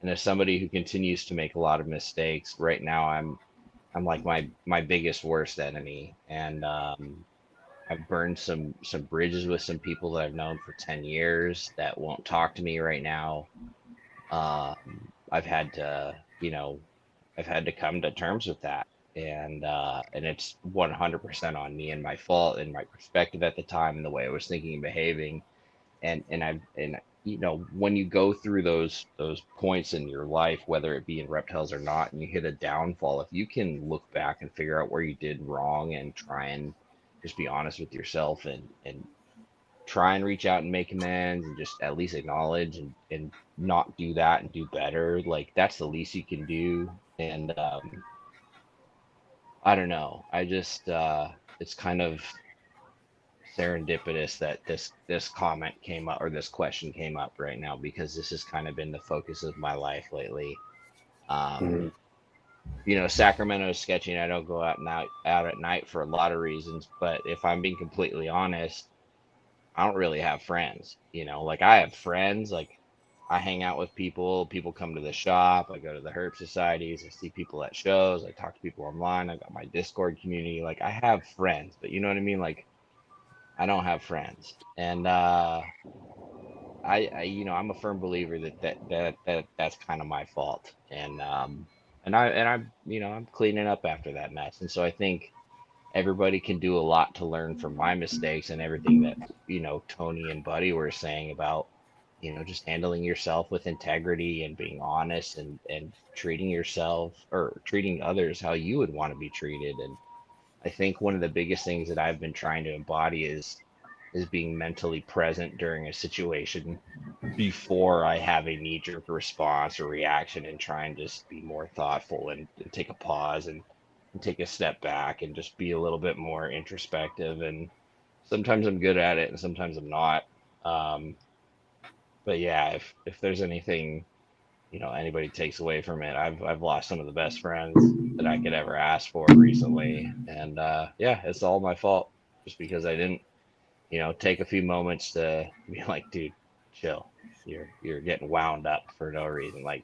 And as somebody who continues to make a lot of mistakes, right now I'm like my biggest worst enemy, and I've burned some bridges with some people that I've known for 10 years that won't talk to me right now. I've had to, I've had to come to terms with that. And it's 100% on me and my fault and my perspective at the time and the way I was thinking and behaving. And when you go through those points in your life, whether it be in reptiles or not, and you hit a downfall, if you can look back and figure out where you did wrong and try and just be honest with yourself and try and reach out and make amends and just at least acknowledge and not do that and do better, like that's the least you can do. And I don't know. I just it's kind of serendipitous that this comment came up or this question came up right now, because this has kind of been the focus of my life lately. Mm-hmm. Sacramento is sketchy, and I don't go out at night for a lot of reasons. But if I'm being completely honest, I don't really have friends. Like I have friends, like I hang out with people. People come to the shop. I go to the herb societies. I see people at shows. I talk to people online. I got my Discord community. Like I have friends, but you know what I mean? Like I don't have friends. And I'm a firm believer that's kind of my fault. And I'm cleaning up after that mess. And so I think everybody can do a lot to learn from my mistakes and everything that, Tony and Buddy were saying about, just handling yourself with integrity and being honest and treating yourself or treating others how you would want to be treated. And I think one of the biggest things that I've been trying to embody is being mentally present during a situation before I have a knee-jerk response or reaction, and try and just be more thoughtful and take a pause and take a step back and just be a little bit more introspective. And sometimes I'm good at it and sometimes I'm not. Um, but yeah, if there's anything, anybody takes away from it, I've lost some of the best friends that I could ever ask for recently. And yeah, it's all my fault just because I didn't, take a few moments to be like, dude, chill. You're getting wound up for no reason. Like,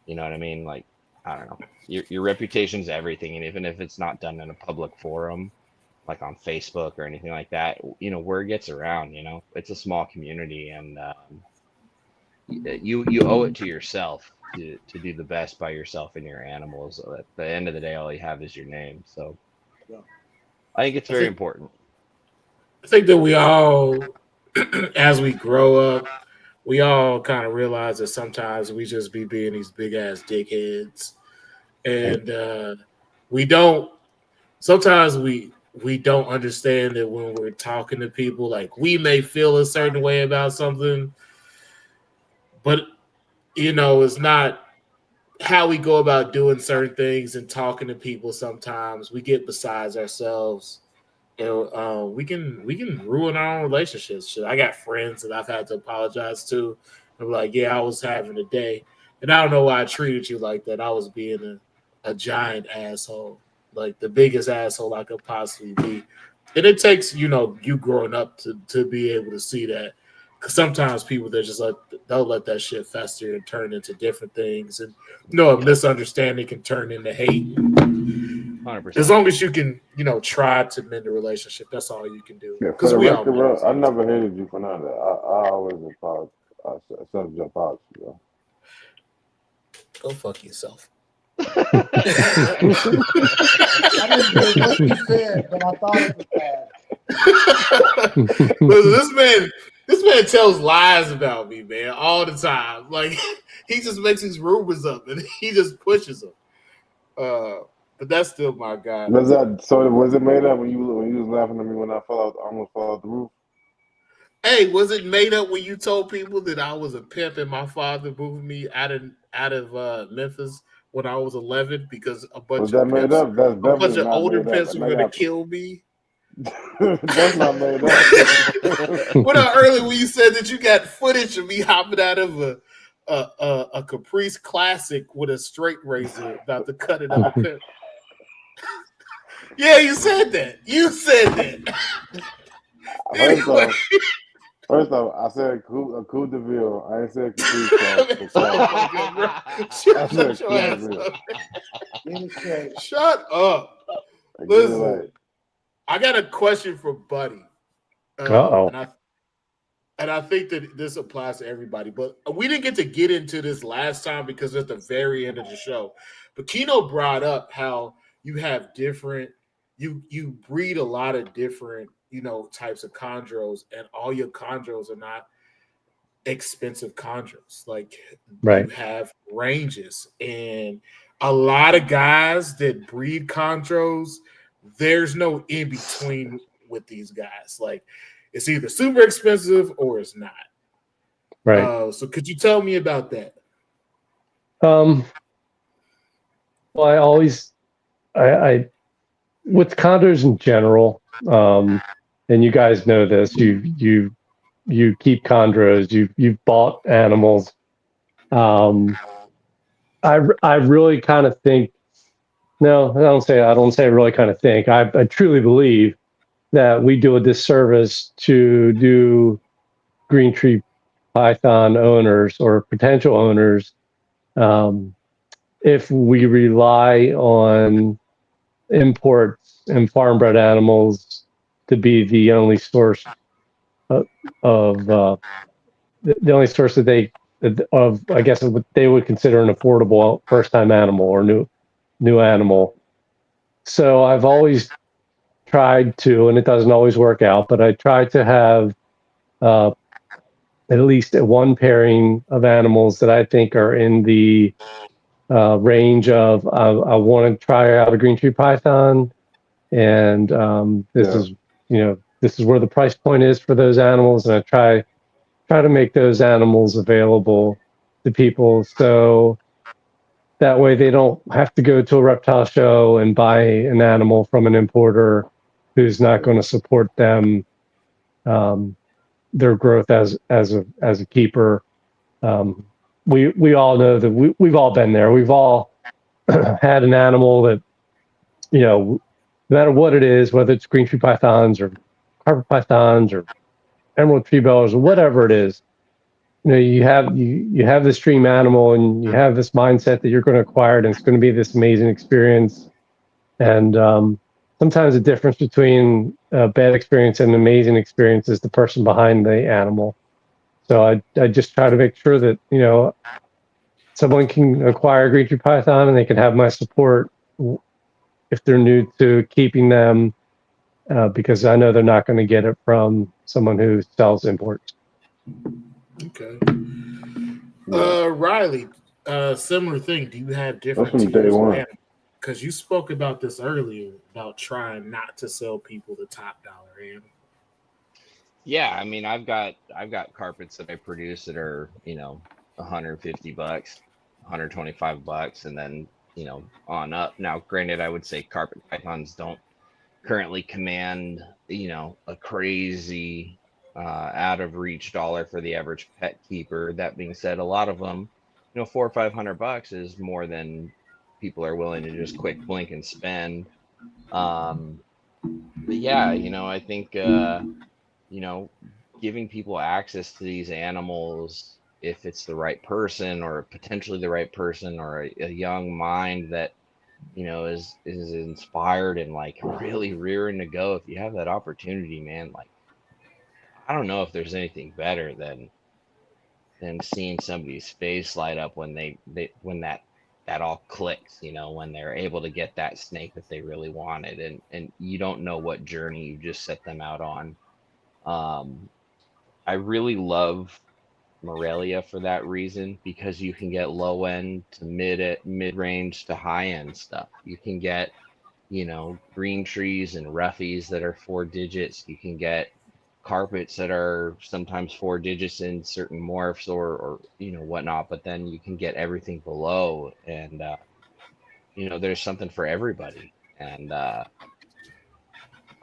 you know what I mean? Like, I don't know. Your reputation's everything, and even if it's not done in a public forum, like on Facebook or anything like that, word gets around. It's a small community, and you owe it to yourself to do the best by yourself and your animals. At the end of the day, all you have is your name. So Yeah. I think it's I very think important. I think that we all, as we grow up, we all kind of realize that sometimes we just be being these big ass dickheads, and we don't. Sometimes we don't understand that when we're talking to people, like we may feel a certain way about something, but it's not how we go about doing certain things and talking to people. Sometimes we get besides ourselves, and we can ruin our own relationships. Shit, I got friends that I've had to apologize to. I'm like, yeah, I was having a day, and I don't know why I treated you like that. I was being a giant asshole, like the biggest asshole I could possibly be. And it takes you growing up to be able to see that. Because sometimes people they're just like they'll let that shit fester and turn into different things, and a misunderstanding can turn into hate. 100%. As long as you can, try to mend a relationship, that's all you can do. Yeah, for Because the we all record, make bro, I mistakes. never hated you for none of that. I always apologize. I accept your apology, bro. Go fuck yourself. I didn't hear what you said, but I thought it was bad. Listen, this man tells lies about me, man, all the time. Like he just makes these rumors up and he just pushes them. But that's still my guy. Was that so? Was it made up when you was laughing at me when I almost fell off the roof? Hey, was it made up when you told people that I was a pimp and my father moved me out of Memphis when I was 11 because Was that made up? That's a bunch definitely of not older made up. pimps And were I gonna got kill me? that's not made up. What up earlier when you said that you got footage of me hopping out of a Caprice Classic with a straight razor about to cut it up a pimp? Yeah, you said that. You said that. First Anyway, off, first off, I said coup de ville. I ain't said Caprice so Classic. fucking bro. I Shut said your coup de ass ville. up. Get it straight. Shut up. Get it Listen, right. I got a question for Buddy, Uh-oh. and I think that this applies to everybody. But we didn't get into this last time because at the very end of the show. But Kino brought up how you have different, you breed a lot of different, types of chondros, and all your chondros are not expensive chondros. Like you Right. have ranges, and a lot of guys that breed chondros, there's no in between with these guys. Like it's either super expensive or it's not. Right. So could you tell me about that? Um, well, I with condors in general, and you guys know this. You keep chondros. You've bought animals. I really kind of think. No, I don't say I really kind of think. I truly believe that we do a disservice to do green tree python owners or potential owners if we rely on imports and farm bred animals to be the only source of the only source that they of I guess what they would consider an affordable first time animal or new animal. So I've always tried to, and it doesn't always work out, but I try to have uh, at least one pairing of animals that I think are in the range of I want to try out a green tree python, and this Yeah. is this is where the price point is for those animals, and I try to make those animals available to people so that way they don't have to go to a reptile show and buy an animal from an importer who's not going to support them their growth as a keeper. We all know that we've all been there. We've all had an animal that no matter what it is, whether it's green tree pythons or carpet pythons or emerald tree bells or whatever it is, you have this dream animal and you have this mindset that you're going to acquire it and it's going to be this amazing experience. And sometimes the difference between a bad experience and an amazing experience is the person behind the animal. So I just try to make sure that someone can acquire a green tree python and they can have my support if they're new to keeping them, because I know they're not going to get it from someone who sells imports. Okay. Riley, similar thing. Do you have different That's from day tiers of one. animals? Because you spoke about this earlier about trying not to sell people the top dollar animal. Yeah, I mean, I've got carpets that I produce that are, $150, $125, and then, on up. Now, granted, I would say carpet pythons don't currently command, a crazy out of reach dollar for the average pet keeper. That being said, a lot of them, $400 or $500 is more than people are willing to just quick blink and spend. But yeah, I think giving people access to these animals, if it's the right person or potentially the right person or a young mind that is inspired and like really rearing to go, if you have that opportunity, man, like I don't know if there's anything better than seeing somebody's face light up when when that all clicks, when they're able to get that snake that they really wanted, and you don't know what journey you just set them out on. I really love Morelia for that reason, because you can get low end to mid range to high end stuff. You can get, green trees and roughies that are 4 digits. You can get carpets that are sometimes 4 digits in certain morphs or whatnot, but then you can get everything below, and there's something for everybody. And I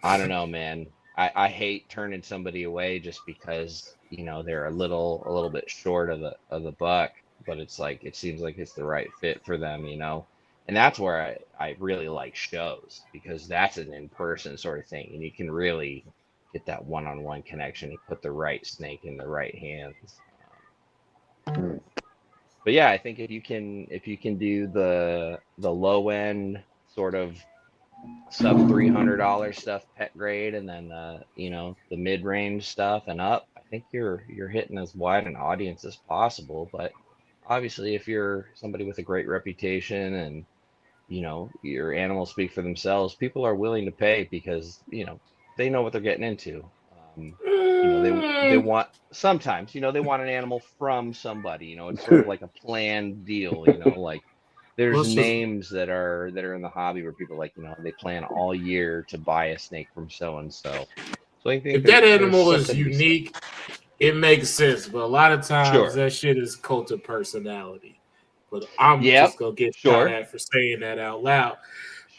don't know, man. I hate turning somebody away just because, they're a little bit short of the buck, but it's like it seems like it's the right fit for them. And that's where I really like shows, because that's an in-person sort of thing, and you can really get that one-on-one connection. You put the right snake in the right hands. But yeah, I think if you can do the low end sort of sub $300 stuff pet grade, and then the mid-range stuff and up, I think you're hitting as wide an audience as possible. But obviously, if you're somebody with a great reputation and your animals speak for themselves, people are willing to pay because they know what they're getting into. They want, sometimes they want an animal from somebody. It's sort of like a planned deal. Like there's Let's just names that are in the hobby where people like they plan all year to buy a snake from so and so. So I think if that there's animal is something to be said. unique, it makes sense. But a lot of times Sure. that shit is cult of personality. But I'm Yep. just gonna get shot Sure. at for saying that out loud.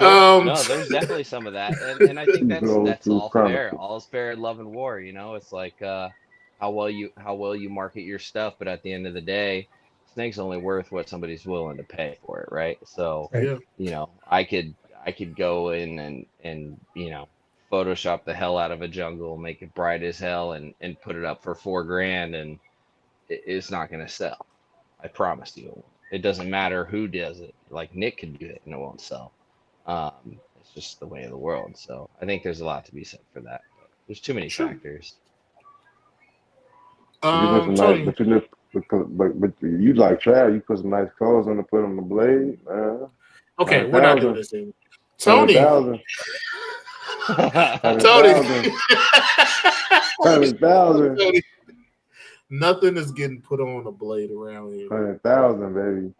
Sure. No, there's definitely some of that, and I think Go that's to all fair. Chronicles. All's fair in love and war. You know, it's like how well you market your stuff, but at the end of the day, Snake's only worth what somebody's willing to pay for it, right? So, Right. Yeah. you know, I could go in and you know Photoshop the hell out of a jungle, make it bright as hell, and put it up for $4 grand, and it's not gonna sell. I promise you. It doesn't matter who does it. Like Nick could do it and it won't sell. It's just the way of the world. So I think there's a lot to be said for that. But there's too many Sure. factors. You put some nice, Tony. but you just, but you like Chad. You put some nice clothes on to put on the blade, man. Okay, we're not doing 100,000, this anymore. Tony. 100,000, Tony. 100,000, 100,000, Tony. Nothing is getting put on a blade around here. 100,000, baby.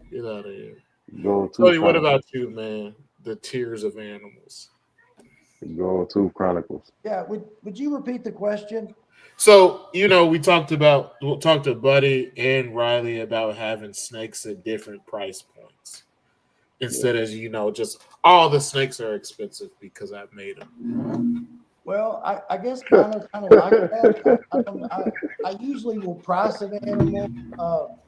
Get out of here. Go to Tony, what Chronicles. about you, man? The tears of animals. Go to Chronicles. Yeah, would you repeat the question? So, you know, we talked to Buddy and Riley about having snakes at different price points. Instead of, you know, just all the snakes are expensive because I've made them. Well, I guess kind of like that. I usually will price an animal,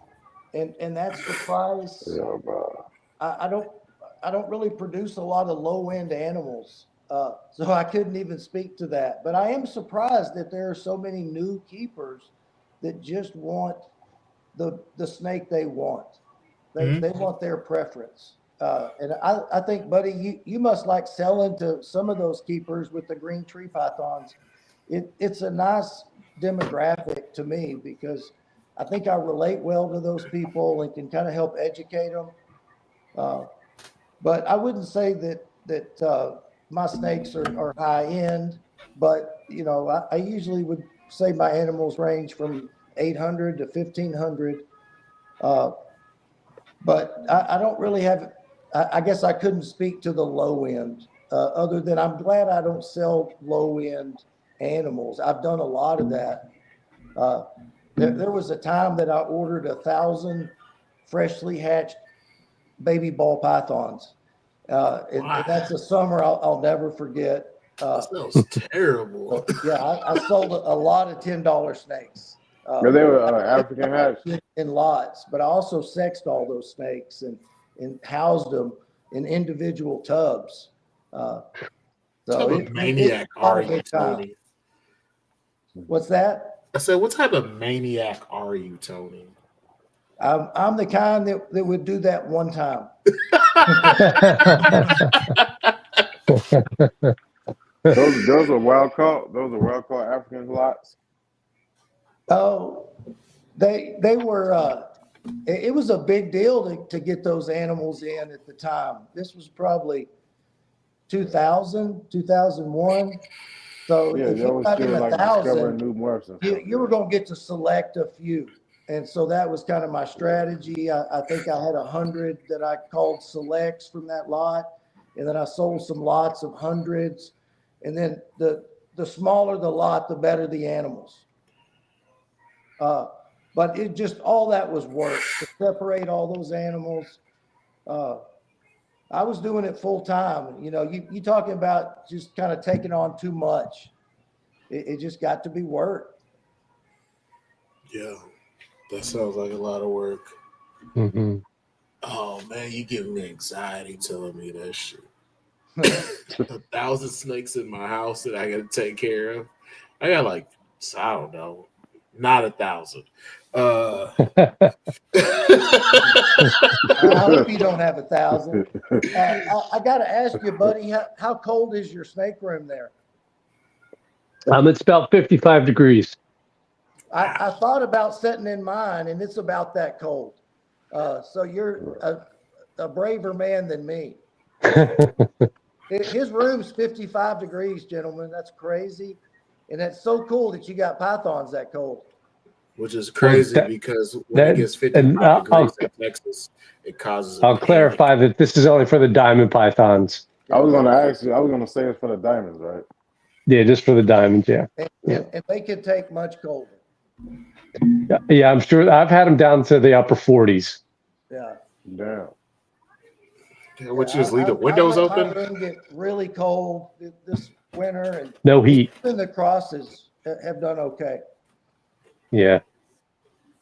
and that's the price. Yeah, bro. I don't really produce a lot of low end animals, so I couldn't even speak to that. But I am surprised that there are so many new keepers that just want the snake they want. They want their preference. And I think, Buddy, you must like selling to some of those keepers with the green tree pythons. It's a nice demographic to me because I think I relate well to those people and can kind of help educate them. But I wouldn't say that my snakes are high end, but you know, I usually would say my animals range from 800 to 1,500. But I don't really have. I guess I couldn't speak to the low end, other than I'm glad I don't sell low end animals. I've done a lot of that. There was a time that I ordered 1,000 freshly hatched baby ball pythons. And that's a summer I'll never forget. That sounds terrible. Yeah, I sold a lot of $10 snakes. Yeah, they were African hats. In lots, but I also sexed all those snakes and housed them in individual tubs. What type of maniac are you, Tony? What's that? I said, what type of maniac are you, Tony? I'm the kind that would do that one time. Those are wild caught. Those are wild caught African lots. Oh, they were. It was a big deal to get those animals in at the time. This was probably 2000, 2001. So Yeah, if they you was got in still like 1,000, discovering new marks and stuff. you were going to get to select a few. And so that was kind of my strategy. I think I had 100 that I called selects from that lot. And then I sold some lots of hundreds. And then the smaller the lot, the better the animals. But it just, all that was work to separate all those animals. I was doing it full time. You know, you talking about just kind of taking on too much. It just got to be work. Yeah, that sounds like a lot of work. Mm-hmm. Oh man, you give me anxiety telling me that shit. 1,000 snakes in my house that I got to take care of. I got like, I don't know, not 1,000. I hope you don't have 1,000. I got to ask you, buddy, how cold is your snake room there? It's about 55 degrees. I thought about setting in mine, and it's about that cold. So you're a braver man than me. His room's 55 degrees, gentlemen. That's crazy. And that's so cool that you got pythons that cold. Which is crazy because when it gets 55 degrees in Texas, it causes. I'll clarify that this is only for the diamond pythons. I was going to ask you. I was going to say it's for the diamonds, right? Yeah, just for the diamonds. Yeah. And they can take much colder. Yeah, I'm sure. I've had them down to the upper 40s. Yeah. Damn. Would you just leave the I windows let my open? room get really cold this winter, and No heat. even the crosses have done okay. Yeah.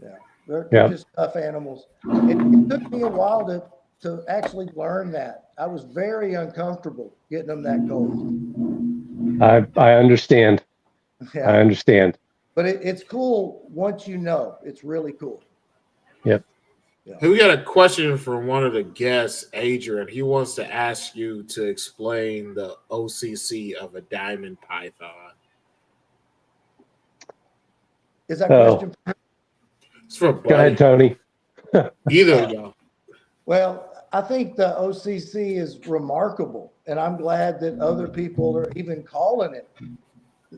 Yeah, they're Yeah. just tough animals. It took me a while to actually learn that. I was very uncomfortable getting them that cold. I understand. I Yeah, understand. but it's cool once you know. It's really cool. Yep. Yeah. Hey, we got a question from one of the guests, Adrian. He wants to ask you to explain the OCC of a diamond python. Is that Oh, question? It's for go ahead, Buddy. Tony. Either of y'all. Well, I think the OCC is remarkable, and I'm glad that other people are even calling it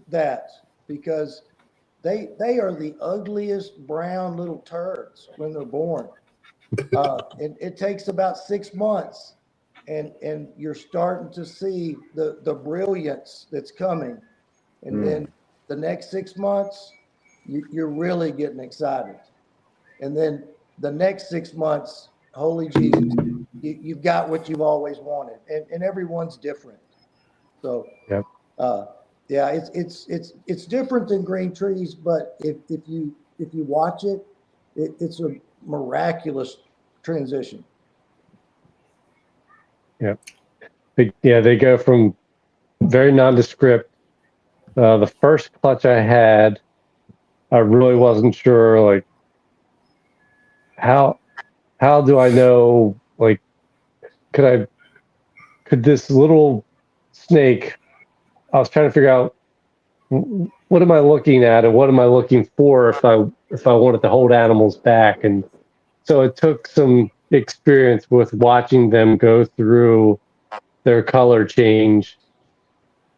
that, because they are the ugliest brown little turds when they're born. It takes about 6 months, and you're starting to see the brilliance that's coming, and then the next 6 months, you're really getting excited, and then the next 6 months, holy Jesus, you've got what you've always wanted, and everyone's different. So, Yep. yeah, it's different than green trees, but if you watch it, it's a miraculous transition. Yep. They go from very nondescript. The first clutch I had, I really wasn't sure, like, how do I know, like, could this little snake, I was trying to figure out what am I looking at and what am I looking for if I wanted to hold animals back. And so it took some experience with watching them go through their color change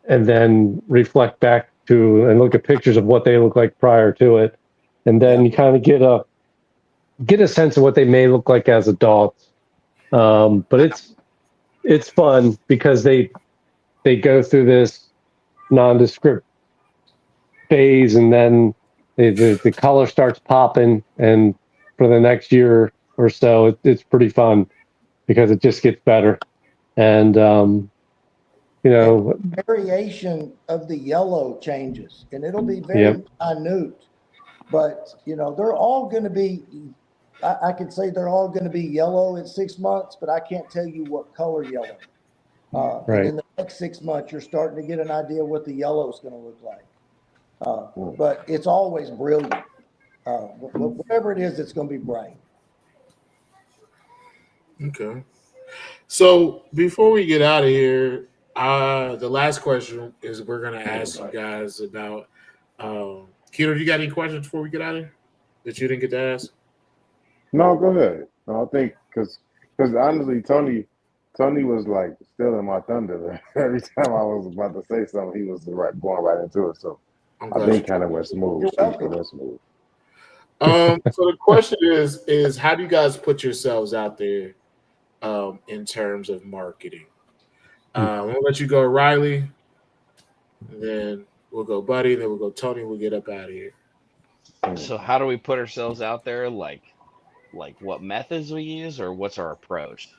and then reflect back to and look at pictures of what they look like prior to it. And then Yeah. you kind of get a sense of what they may look like as adults. But it's fun because they go through this nondescript phase, and then the color starts popping, and for the next year or so, it's pretty fun because it just gets better. And you And know, variation of the yellow changes, and it'll be yep, very minute, but they're all going to be. I can say they're all going to be yellow in 6 months, but I can't tell you what color yellow. And right, in the next 6 months, you're starting to get an idea what the yellow is going to look like. But it's always brilliant. Whatever it is, it's going to be bright. Okay. So before we get out of here, the last question is we're gonna ask you guys about. Keto, you got any questions before we get out of here that you didn't get to ask? No, go ahead. No, I think because honestly, Tony was like stealing my thunder. Every time I was about to say something, he was going right into it. So I'm I glad you. think kind of went smooth. You're It welcome. went smooth. So the question is how do you guys put yourselves out there in terms of marketing? I'm gonna let you go, Riley. And then we'll go, Buddy. Then we'll go, Tony. We'll get up out of here. So how do we put ourselves out there? Like what methods we use, or what's our approach?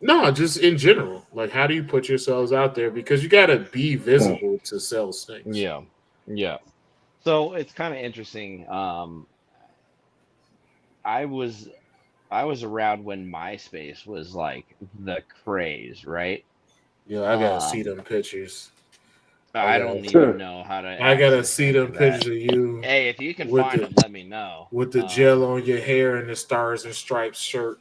No, just in general. Like, how do you put yourselves out there? Because you got to be visible to sell snakes. Yeah, yeah. So it's kind of interesting. I was I was around when MySpace was like the craze, right? Yeah, I gotta see Um, them pictures. I I gotta, don't even know how to I gotta access see any them of that. pictures of you Hey, if you can with find the them, let me know. gel on your hair and the stars and stripes shirt.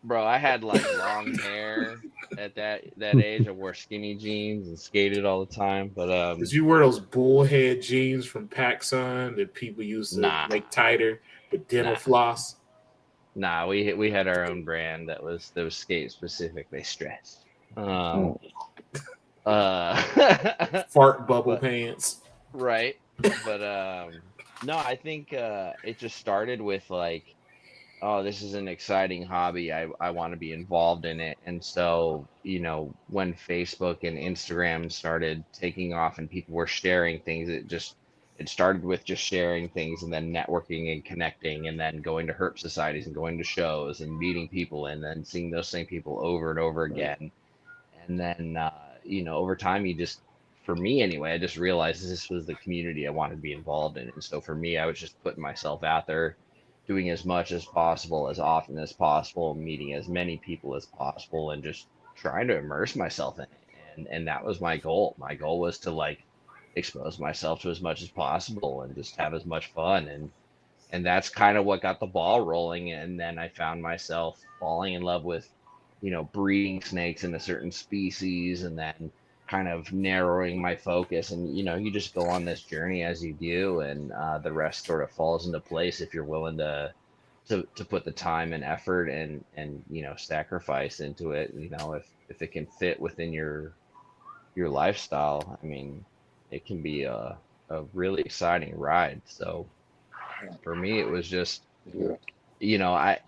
Bro, I had like long hair at that age. I wore skinny jeans and skated all the time. But Did you wear those bullhead jeans from PacSun that people used to nah, make tighter with dental nah, floss? nah. We had our own brand that was skate specific. They stressed. Um, Fart bubble but pants. right. But no, I think it just started with like, oh, this is an exciting hobby. I want to be involved in it. And so, when Facebook and Instagram started taking off and people were sharing things, it started with just sharing things and then networking and connecting and then going to herp societies and going to shows and meeting people and then seeing those same people over and over again. And then, over time, for me anyway, I just realized this was the community I wanted to be involved in. And so for me, I was just putting myself out there, doing as much as possible, as often as possible, meeting as many people as possible, and just trying to immerse myself in it. And that was my goal. My goal was to like expose myself to as much as possible and just have as much fun. And that's kind of what got the ball rolling. And then I found myself falling in love with, breeding snakes in a certain species, and then kind of narrowing my focus. And you just go on this journey as you do, and the rest sort of falls into place if you're willing to put the time and effort and sacrifice into it. If it can fit within your lifestyle, I mean, it can be a really exciting ride. So for me, it was just, Yeah. I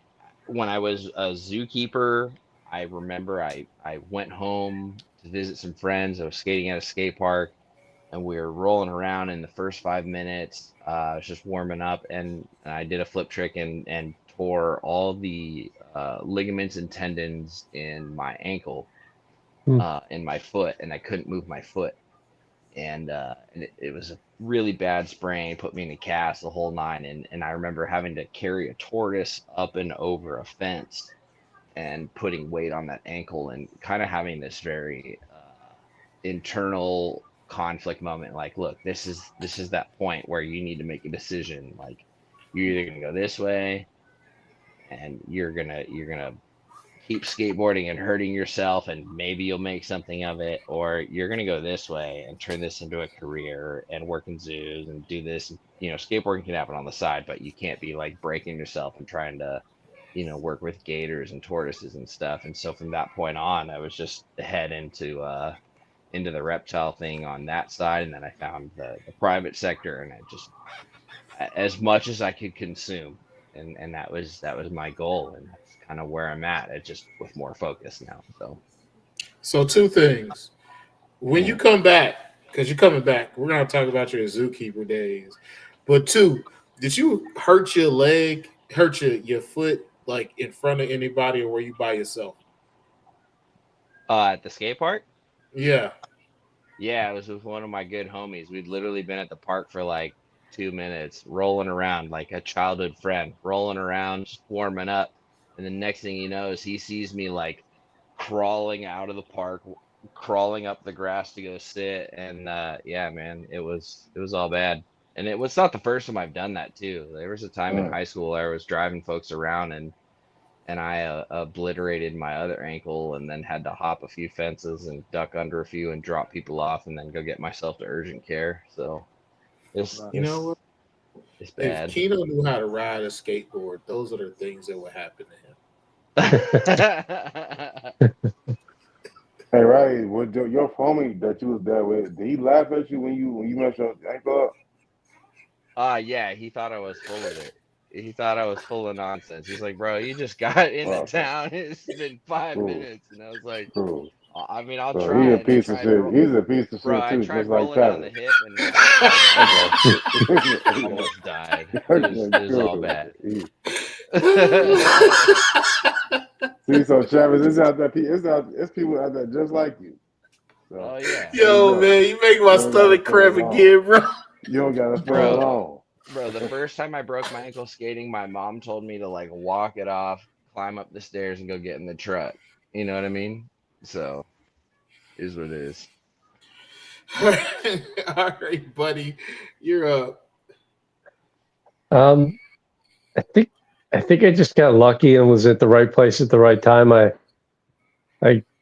when I was a zookeeper, I remember I went home to visit some friends. I was skating at a skate park, and we were rolling around in the first 5 minutes. I was just warming up, and I did a flip trick and tore all the ligaments and tendons in my ankle, Hmm. in my foot, and I couldn't move my foot. And it was a really bad sprain, put me in a cast, the whole nine. And I remember having to carry a tortoise up and over a fence and putting weight on that ankle, and kind of having this very internal conflict moment. Like, look, this is that point where you need to make a decision. Like, you're either gonna go this way, and you're gonna keep skateboarding and hurting yourself, and maybe you'll make something of it, or you're going to go this way and turn this into a career and work in zoos and do this. Skateboarding can happen on the side, but you can't be like breaking yourself and trying to work with gators and tortoises and stuff. And so from that point on, I was just head into the reptile thing on that side. And then I found the private sector, and I just, as much as I could consume, and that was my goal, and that's kind of where I'm at. It's just with more focus now. So two things. When you Mm. come back, because you're coming back, we're gonna talk about your zookeeper days. But two, did you hurt your leg, hurt your foot like in front of anybody, or were you by yourself? At the skate park, Yeah. yeah, it was with one of my good homies. We'd literally been at the park for like 2 minutes, rolling around like a childhood friend, rolling around, just warming up. And the next thing you know is he sees me like crawling out of the park, crawling up the grass to go sit. And yeah, man, it was all bad. And it was not the first time I've done that too. There was a time in Mm. high school where I was driving folks around, and I obliterated my other ankle, and then had to hop a few fences and duck under a few and drop people off, and then go get myself to urgent care. So it's You know it's what? it's If bad. Keno knew how to ride a skateboard, those are the things that would happen to him. Hey, Ray, would your homie that you was there with, did he laugh at you when you messed your ankle up? Yeah, he thought I was full of it. He thought I was full of nonsense. He's like, bro, you just got into Okay, town. It's been five cool, minutes. And I was like, cool. I mean, I'll So he try a it. And I piece of tried, shit. He's a piece of bro, shit I too, just tried like rolling down the Travis. hip and I Okay. almost Okay. almost died. It Okay, was all cool. bad. Yeah. See, so Travis, it's people out there just like you. So Oh yeah. there you Yo, go. man, you make my You don't gotta stomach feel cramp alone. again, bro. You don't gotta feel Bro, alone. the first time I broke my ankle skating, my mom told me to like walk it off, climb up the stairs, and go get in the truck. You know what I mean? So, is what it is. All right, buddy, you're up. Um, I think I think I just got lucky and was at the right place at the right time. I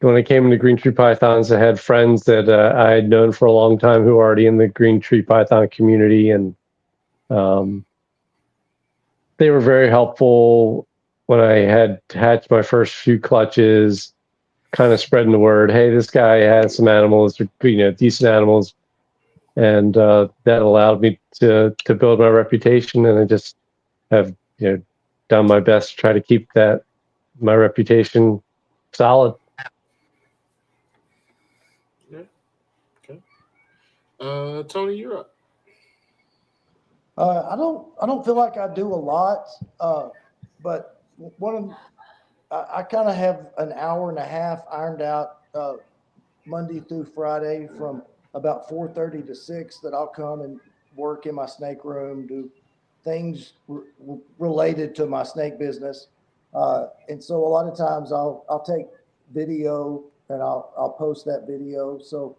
when I came into Green Tree Pythons, I had friends that I had known for a long time who were already in the Green Tree Python community, and um, they were very helpful when I had hatched my first few clutches. Kind of spreading the word. Hey, this guy has some animals, decent animals, and that allowed me to build my reputation. And I just have done my best to try to keep that my reputation solid. Yeah, okay. Tony, you're up. I don't feel like I do a lot, but one of I kind of have an hour and a half ironed out Monday through Friday from about 4:30 to 6 that I'll come and work in my snake room, do things related to my snake business. And so a lot of times I'll take video and I'll post that video. So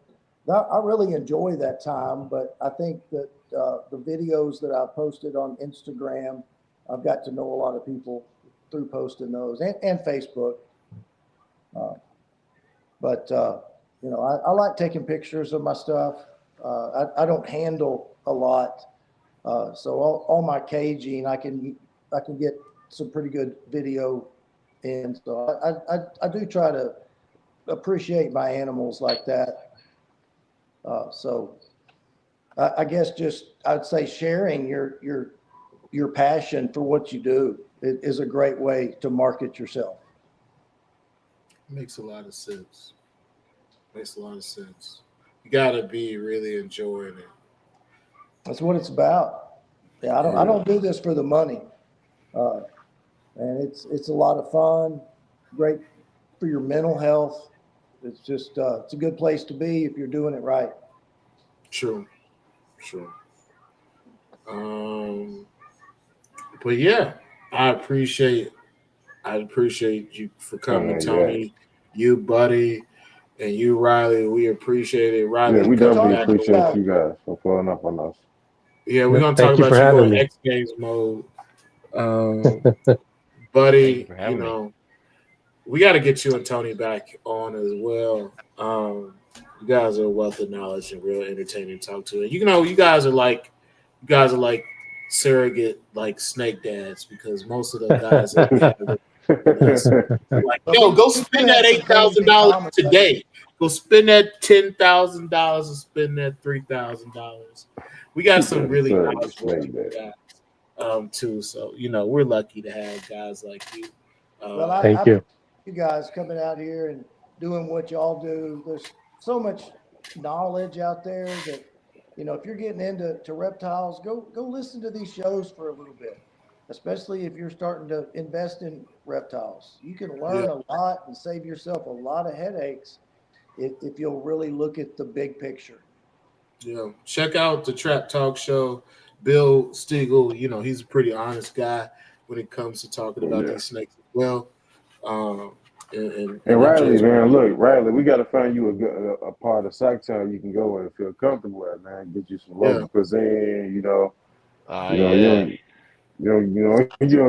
I really enjoy that time, but I think that the videos that I posted on Instagram, I've got to know a lot of people through posting those and Facebook. But I like taking pictures of my stuff. I don't handle a lot. So all my caging, I can get some pretty good video in. So I do try to appreciate my animals like that. So I guess I'd say sharing your passion for what you do is a great way to market yourself. Makes a lot of sense. Makes a lot of sense. You gotta be really enjoying it. That's what it's about. Yeah, I don't do this for the money, and it's a lot of fun. Great for your mental health. It's just it's a good place to be if you're doing it right. True. But yeah, I appreciate you for coming, Tony. You, Buddy, and you, Riley. We appreciate it. Riley, Yeah, we come definitely back. appreciate you guys for pulling up on us. Yeah, we're gonna Thank talk you about for you having going me. X Games mode. Thank Buddy, you for having me. we got to get you and Tony back on as well. You guys are a wealth of knowledge and real entertaining to talk to. And you guys are like surrogate like snake dads, because most of the guys that we have like, yo, go spend that $8,000 today. Go spend that $10,000 and spend that $3,000. We got some really knowledgeable guys too. So we're lucky to have guys like you. Well, Thank you. You guys coming out here and doing what y'all do. There's so much knowledge out there that, if you're getting into reptiles, go listen to these shows for a little bit, especially if you're starting to invest in reptiles. You can learn a lot and save yourself a lot of headaches if you'll really look at the big picture. Yeah, check out the Trap Talk Show. Bill Stiegel, he's a pretty honest guy when it comes to talking about these snakes as well. And Riley, man, look, Riley, we got to find you a part of Sacktown you can go and feel comfortable at, man. Get you some local cuisine, you don't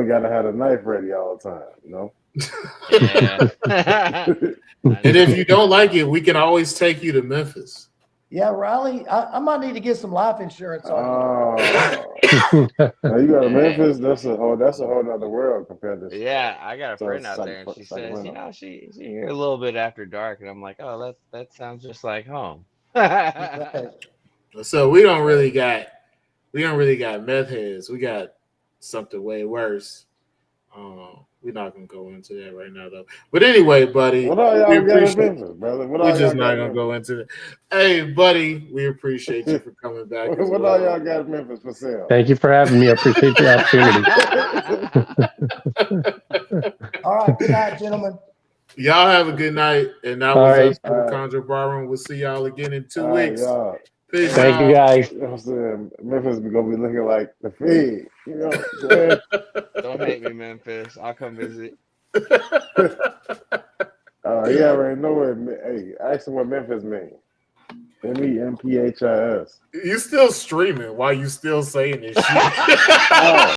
gotta have a knife ready all the time, Yeah. And if you don't like it, we can always take you to Memphis. Yeah, Riley, I might need to get some life insurance on you. Now you got Memphis. That's a whole other world compared to. Yeah, I got a friend out there, and she says, she here a little bit after dark, and I'm like, oh, that sounds just like home. So we don't really got meth heads. We got something way worse. We're not gonna go into that right now, though. But anyway, buddy, what all y'all got in Memphis, brother? We're just not gonna go into it. Hey, buddy, we appreciate you for coming back. What all y'all got in Memphis for sale? Thank you for having me. I appreciate the opportunity. All right, good night, gentlemen. Y'all have a good night, and that was us from the Chondro Bar Room. We'll see y'all again in 2 weeks. Peace. Thank you, guys. You know what I'm saying? Memphis is gonna be looking like the Fed. You know what I'm saying? Don't hate me, Memphis. I'll come visit. He already know it. Hey, ask him what Memphis means. MEMPHIS. You still streaming while you still saying this shit.